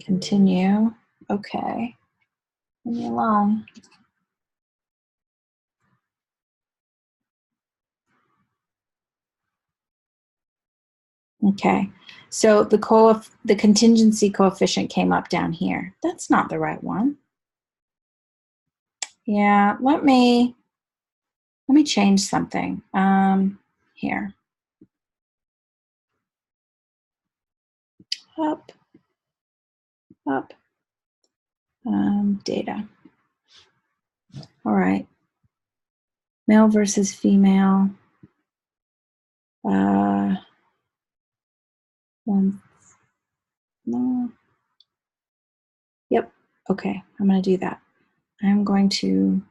continue, okay, leave me alone. Okay, so the contingency coefficient came up down here. That's not the right one. Yeah, let me change something here. Up, data. All right, male versus female. One, no. Yep. Okay, I'm going to do that. I'm going to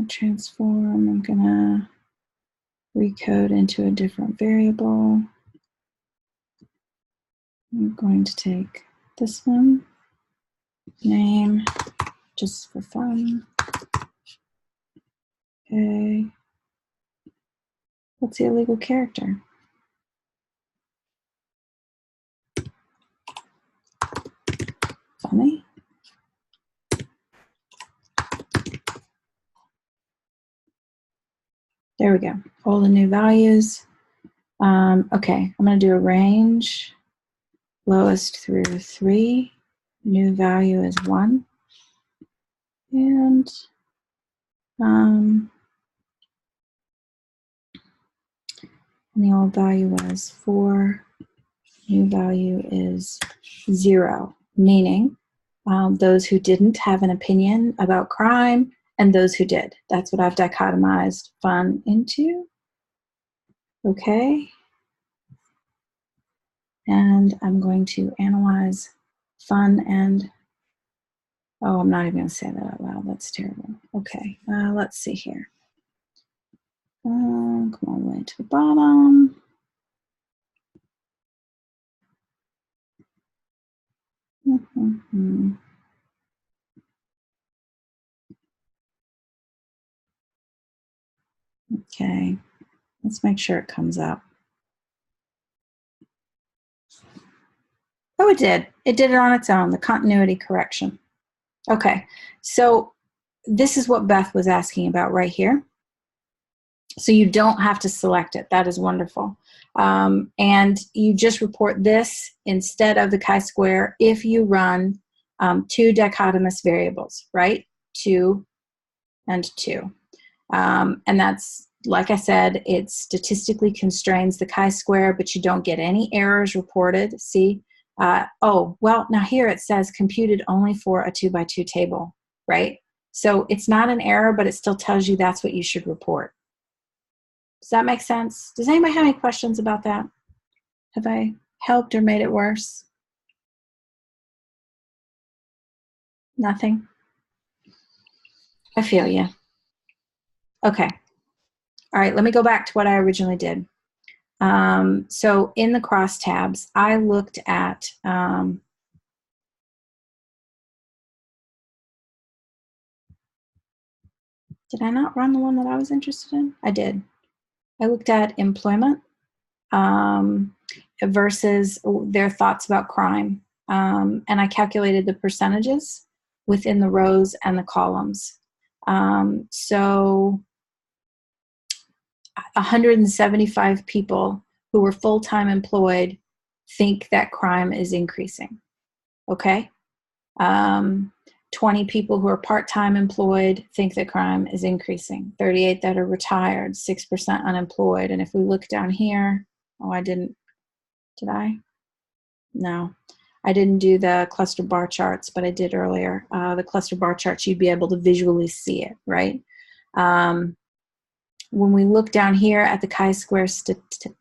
transform. I'm going to recode into a different variable. I'm going to take this one, name, just for fun. Okay. What's the illegal character? Funny. There we go. All the new values. Okay, I'm going to do a range. Lowest through 3. New value is 1. And the old value was 4. New value is 0, meaning those who didn't have an opinion about crime and those who did. That's what I've dichotomized fun into. Okay. And I'm going to analyze fun and, oh, I'm not even going to say that out loud. That's terrible. Okay, let's see here. Come all the way to the bottom. Okay, let's make sure it comes up. Oh, it did. It did it on its own, the continuity correction. Okay, so this is what Beth was asking about right here. So you don't have to select it. That is wonderful. And you just report this instead of the chi-square if you run 2 dichotomous variables, right? 2 and 2. And that's, like I said, it statistically constrains the chi-square, but you don't get any errors reported. See? Oh, well, now here it says computed only for a 2x2 table, right? So it's not an error, but it still tells you that's what you should report. Does that make sense? Does anybody have any questions about that? Have I helped or made it worse? Nothing? I feel you. Okay. All right, let me go back to what I originally did. So in the crosstabs, I looked at did I not run the one that I was interested in? I did. I looked at employment versus their thoughts about crime. And I calculated the percentages within the rows and the columns. So 175 people who were full-time employed think that crime is increasing. Okay? 20 people who are part-time employed think that crime is increasing. 38 that are retired, 6% unemployed. And if we look down here, oh, I didn't, did I? No, I didn't do the cluster bar charts, but I did earlier. The cluster bar charts, you'd be able to visually see it, right? When we look down here at the chi-square statistic,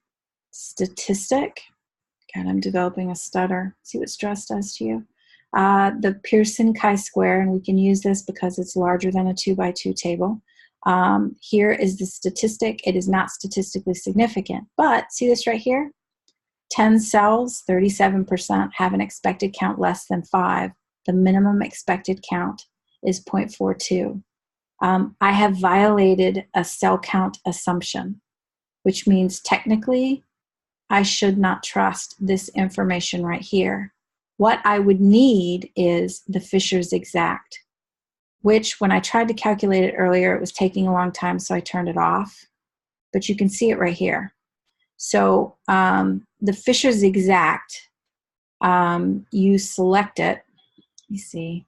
God, I'm developing a stutter. See what stress does to you? The Pearson chi-square, and we can use this because it's larger than a 2x2 table. Here is the statistic. It is not statistically significant, but see this right here? 10 cells, 37% have an expected count less than 5. The minimum expected count is 0.42. I have violated a cell count assumption, which means technically I should not trust this information right here. What I would need is the Fisher's exact, which when I tried to calculate it earlier, it was taking a long time, so I turned it off. But you can see it right here. So the Fisher's exact, you select it. Let me see.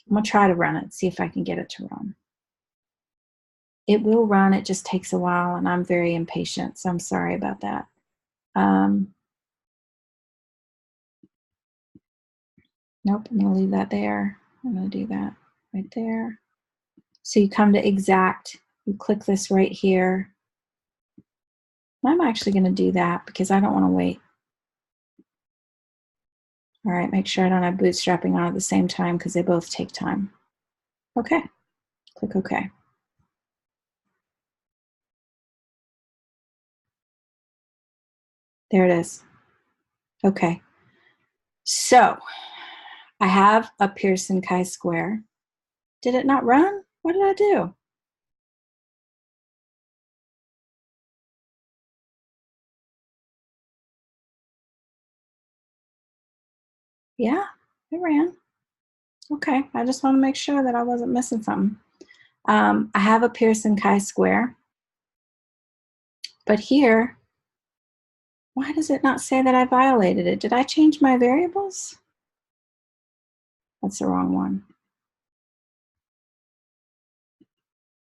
I'm going to try to run it, see if I can get it to run. It will run. It just takes a while, and I'm very impatient, so I'm sorry about that. Nope, I'm going to leave that there. I'm going to do that right there. So you come to exact, you click this right here, I'm actually going to do that because I don't want to wait. All right, make sure I don't have bootstrapping on at the same time because they both take time. Okay, click OK. There it is. Okay, so I have a Pearson chi-square. Did it not run? What did I do? Yeah, it ran. Okay, I just want to make sure that I wasn't missing something. I have a Pearson chi-square, but here, why does it not say that I violated it? Did I change my variables? That's the wrong one.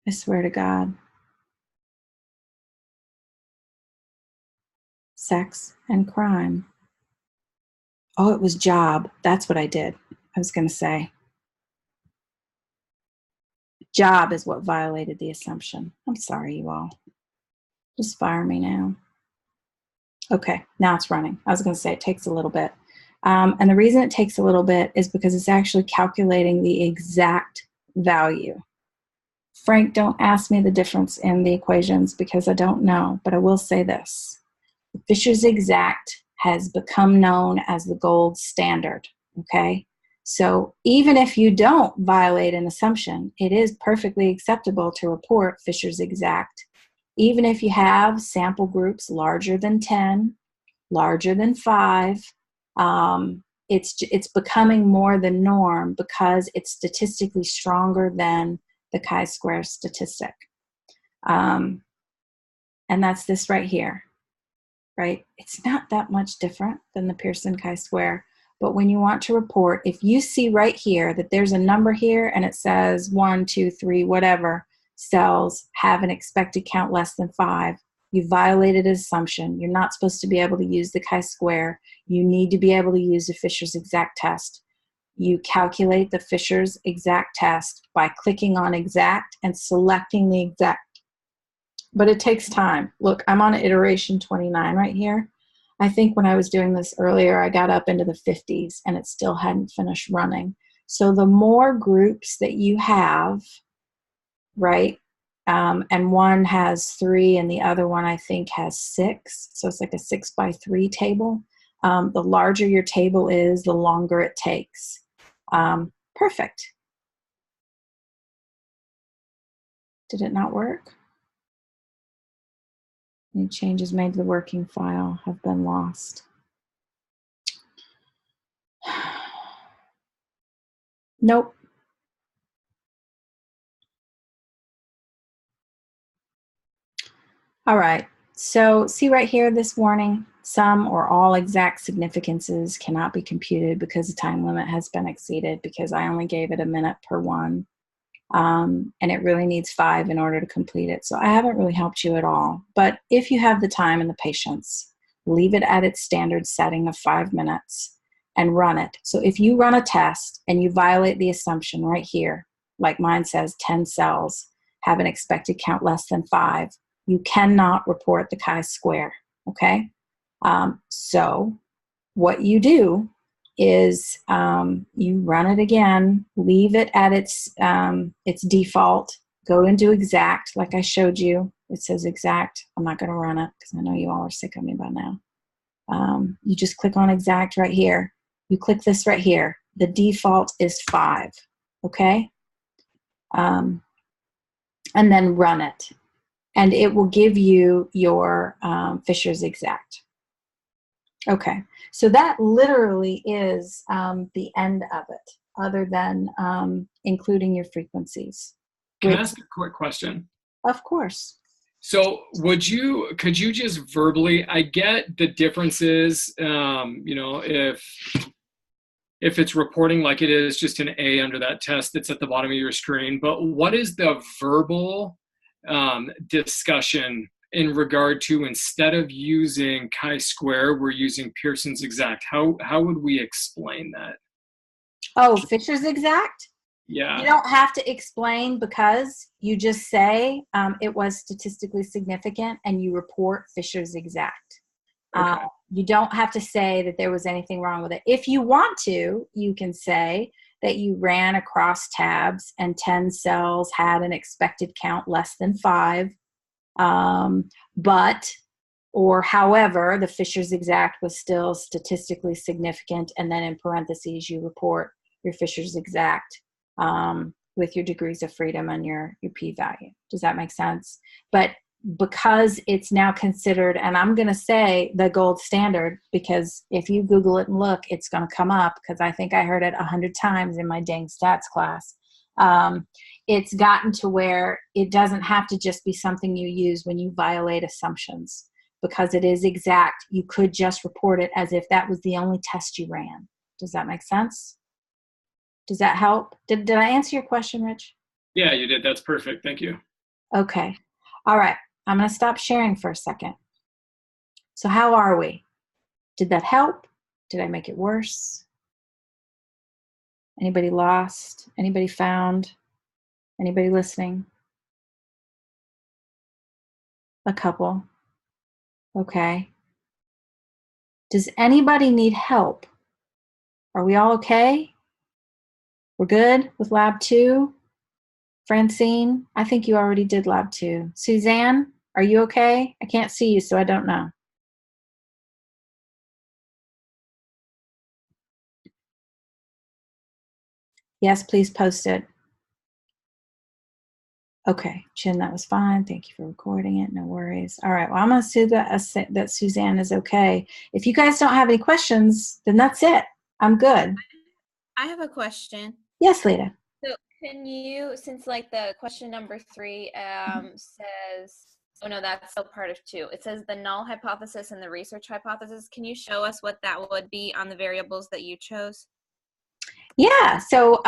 I swear to God. Sex and crime. Oh, it was job. That's what I did. I was going to say. Job is what violated the assumption. I'm sorry, you all. Just fire me now. Okay, now it's running. I was going to say it takes a little bit. And the reason it takes a little bit is because it's actually calculating the exact value. Frank, don't ask me the difference in the equations because I don't know, but I will say this. Fisher's exact has become known as the gold standard, okay? So even if you don't violate an assumption, it is perfectly acceptable to report Fisher's exact, even if you have sample groups larger than 10, larger than 5. It's becoming more the norm because it's statistically stronger than the chi-square statistic. And that's this right here. Right? It's not that much different than the Pearson chi-square. But when you want to report, if you see right here that there's a number here and it says 1, 2, 3, whatever cells have an expected count less than 5, you violated an assumption. You're not supposed to be able to use the chi-square. You need to be able to use the Fisher's exact test. You calculate the Fisher's exact test by clicking on exact and selecting the exact. But it takes time. Look, I'm on iteration 29 right here. I think when I was doing this earlier, I got up into the 50s and it still hadn't finished running. So the more groups that you have, right, and one has 3 and the other one I think has 6, so it's like a 6 by 3 table. The larger your table is, the longer it takes. Perfect. Did it not work? Any changes made to the working file have been lost. Nope. All right. So see right here, this warning, some or all exact significances cannot be computed because the time limit has been exceeded because I only gave it a minute per one. And it really needs 5 in order to complete it. So I haven't really helped you at all. But if you have the time and the patience, leave it at its standard setting of 5 minutes and run it. So if you run a test and you violate the assumption right here, like mine says 10 cells have an expected count less than 5, you cannot report the chi-square, okay? So what you do is you run it again, leave it at its default, go into exact like I showed you. It says exact. I'm not going to run it because I know you all are sick of me by now. You just click on exact right here. You click this right here. The default is 5, okay? And then run it. And it will give you your Fisher's exact. Okay, so that literally is the end of it, other than including your frequencies. Can I ask a quick question? Of course. So could you just verbally, I get the differences, if it's reporting like it is just an A under that test that's at the bottom of your screen, but what is the verbal discussion in regard to, instead of using chi-square, we're using Pearson's exact? How would we explain that? Oh, Fisher's exact? Yeah. You don't have to explain, because you just say it was statistically significant and you report Fisher's exact. Okay. You don't have to say that there was anything wrong with it. If you want to, you can say that you ran across tabs and 10 cells had an expected count less than 5. Or however, the Fisher's exact was still statistically significant, and then in parentheses you report your Fisher's exact with your degrees of freedom and your p-value. Does that make sense? But because it's now considered, and I'm going to say the gold standard, because if you Google it and look, it's going to come up, because I think I heard it 100 times in my dang stats class. It's gotten to where it doesn't have to just be something you use when you violate assumptions, because it is exact. You could just report it as if that was the only test you ran. Does that make sense? Does that help? Did I answer your question, Rich? Yeah, you did. That's perfect. Thank you. Okay. All right. I'm going to stop sharing for a second. So how are we? Did that help? Did I make it worse? Anybody lost? Anybody found? Anybody listening? A couple. Okay. Does anybody need help? Are we all okay? We're good with lab 2? Francine, I think you already did lab 2. Suzanne, are you okay? I can't see you, so I don't know. Yes, please post it. Okay, Chin, that was fine. Thank you for recording it. No worries. All right, well, I'm going to assume that Suzanne is okay. If you guys don't have any questions, then that's it. I'm good. I have a question. Yes, Lita. So can you, since like the question number 3 says, oh no, that's still part of 2. It says the null hypothesis and the research hypothesis. Can you show us what that would be on the variables that you chose? Yeah, so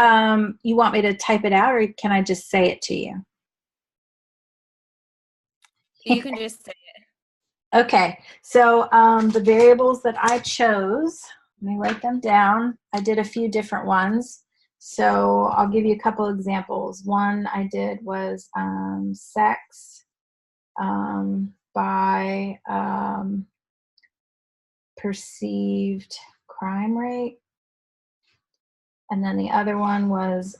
you want me to type it out, or can I just say it to you? You can just say it. Okay, so the variables that I chose, let me write them down. I did a few different ones, so I'll give you a couple examples. One I did was sex by perceived crime rate, and then the other one was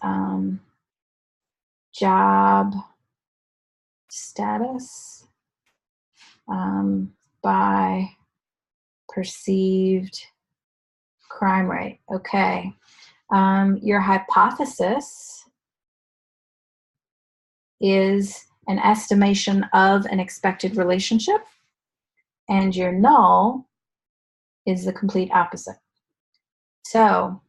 job status by perceived crime rate. Okay. Your hypothesis is an estimation of an expected relationship, and your null is the complete opposite. So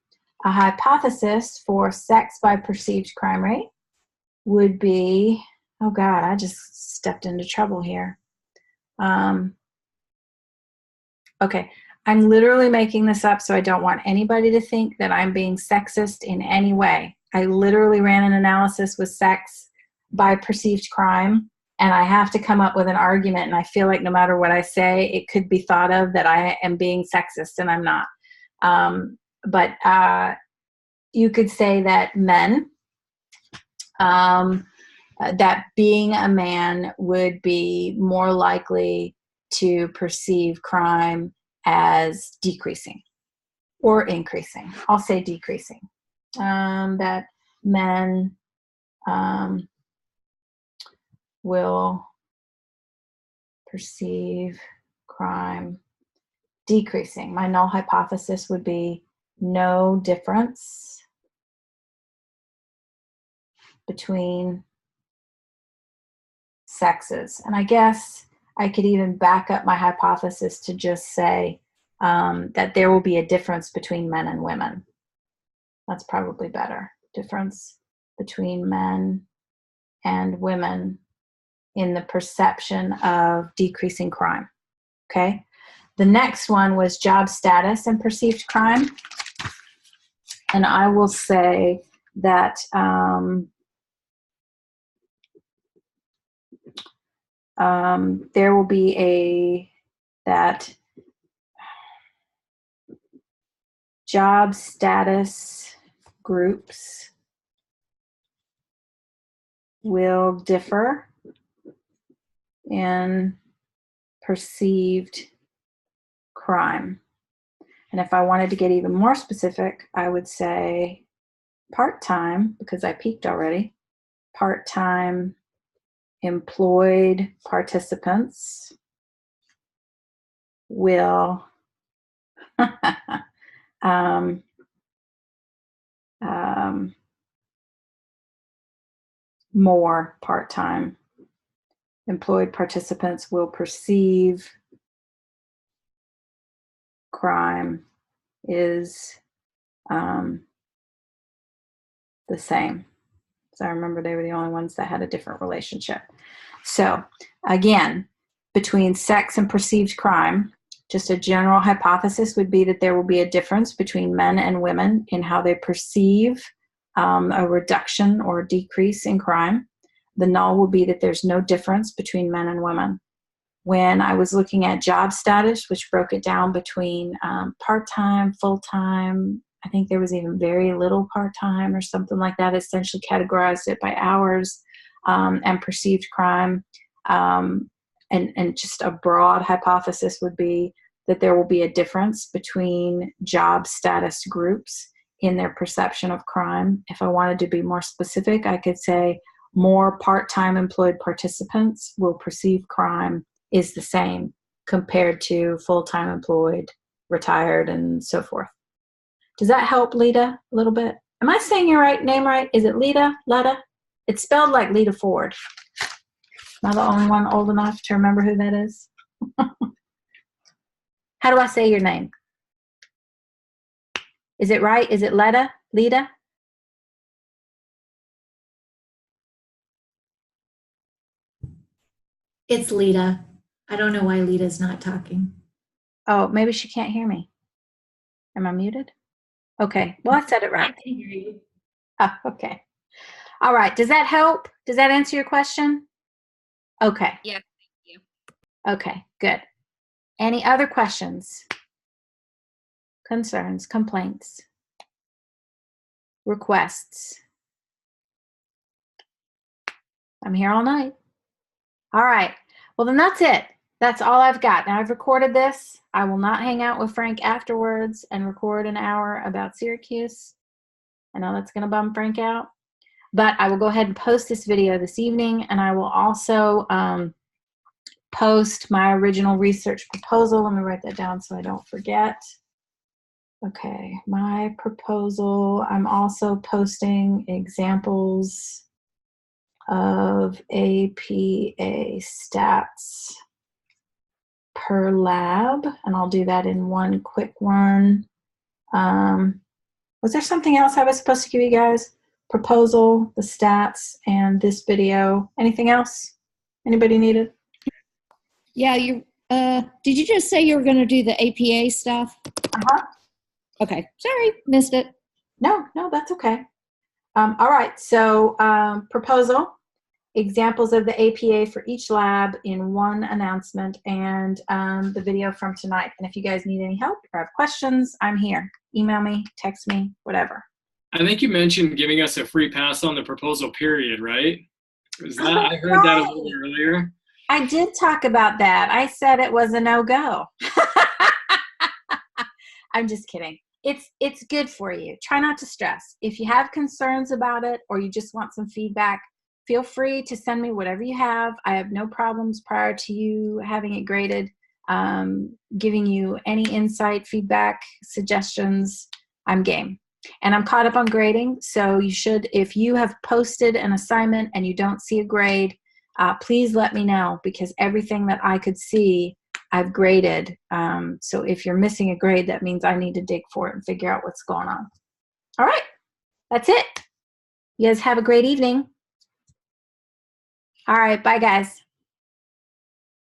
a hypothesis for sex by perceived crime rate would be, oh God, I just stepped into trouble here. Okay, I'm literally making this up, so I don't want anybody to think that I'm being sexist in any way. I literally ran an analysis with sex by perceived crime, and I have to come up with an argument, and I feel like no matter what I say, it could be thought of that I am being sexist, and I'm not. But you could say that men, that being a man would be more likely to perceive crime as decreasing or increasing. I'll say decreasing. That men will perceive crime decreasing. My null hypothesis would be no difference between sexes. And I guess I could even back up my hypothesis to just say that there will be a difference between men and women. That's probably better. Difference between men and women in the perception of decreasing crime. Okay. The next one was job status and perceived crime. And I will say that there will be that job status groups will differ in perceived crime. And if I wanted to get even more specific, I would say part-time, because I peaked already, part-time employed participants will more part-time employed participants will perceive crime is the same. So I remember they were the only ones that had a different relationship. So again, between sex and perceived crime, just a general hypothesis would be that there will be a difference between men and women in how they perceive a reduction or decrease in crime. The null will be that there's no difference between men and women. When I was looking at job status, which broke it down between part-time, full-time, I think there was even very little part-time or something like that, essentially categorized it by hours, and perceived crime. And just a broad hypothesis would be that there will be a difference between job status groups in their perception of crime. If I wanted to be more specific, I could say more part-time employed participants will perceive crime is the same compared to full-time employed, retired, and so forth. Does that help, Lita, a little bit? Am I saying your name right? Is it Lita? Letta? It's spelled like Lita Ford. Am I the only one old enough to remember who that is? How do I say your name? Is it right? Is it Letta? Lita? It's Lita. I don't know why Lita's not talking. Oh, maybe she can't hear me. Am I muted? Okay. Well, I said it right. I can hear you. Oh, okay. All right. Does that help? Does that answer your question? Okay. Yeah, thank you. Okay, good. Any other questions, concerns, complaints, requests? I'm here all night. All right. Well, then that's it. That's all I've got. Now I've recorded this. I will not hang out with Frank afterwards and record an hour about Syracuse. I know that's going to bum Frank out. But I will go ahead and post this video this evening, and I will also post my original research proposal. Let me write that down so I don't forget. Okay, my proposal. I'm also posting examples of APA stats per lab, and I'll do that in one quick one. Was there something else I was supposed to give you guys? Proposal, the stats, and this video. Anything else? Anybody need it? Yeah, did you just say you were going to do the APA stuff? Uh-huh. Okay, sorry, missed it. No, that's okay. All right, so proposal, examples of the APA for each lab in one announcement, and the video from tonight. And if you guys need any help or have questions, I'm here. Email me, text me, whatever. I think you mentioned giving us a free pass on the proposal period, right? Was that, I heard Right. that a little earlier. I did talk about that. I said it was a no-go. I'm just kidding. It's good for you. Try not to stress. If you have concerns about it or you just want some feedback, feel free to send me whatever you have. I have no problems prior to you having it graded, giving you any insight, feedback, suggestions. I'm game. And I'm caught up on grading, so you should, if you have posted an assignment and you don't see a grade, please let me know, because everything that I could see, I've graded. So if you're missing a grade, that means I need to dig for it and figure out what's going on. All right, that's it. You guys have a great evening. All right, bye guys.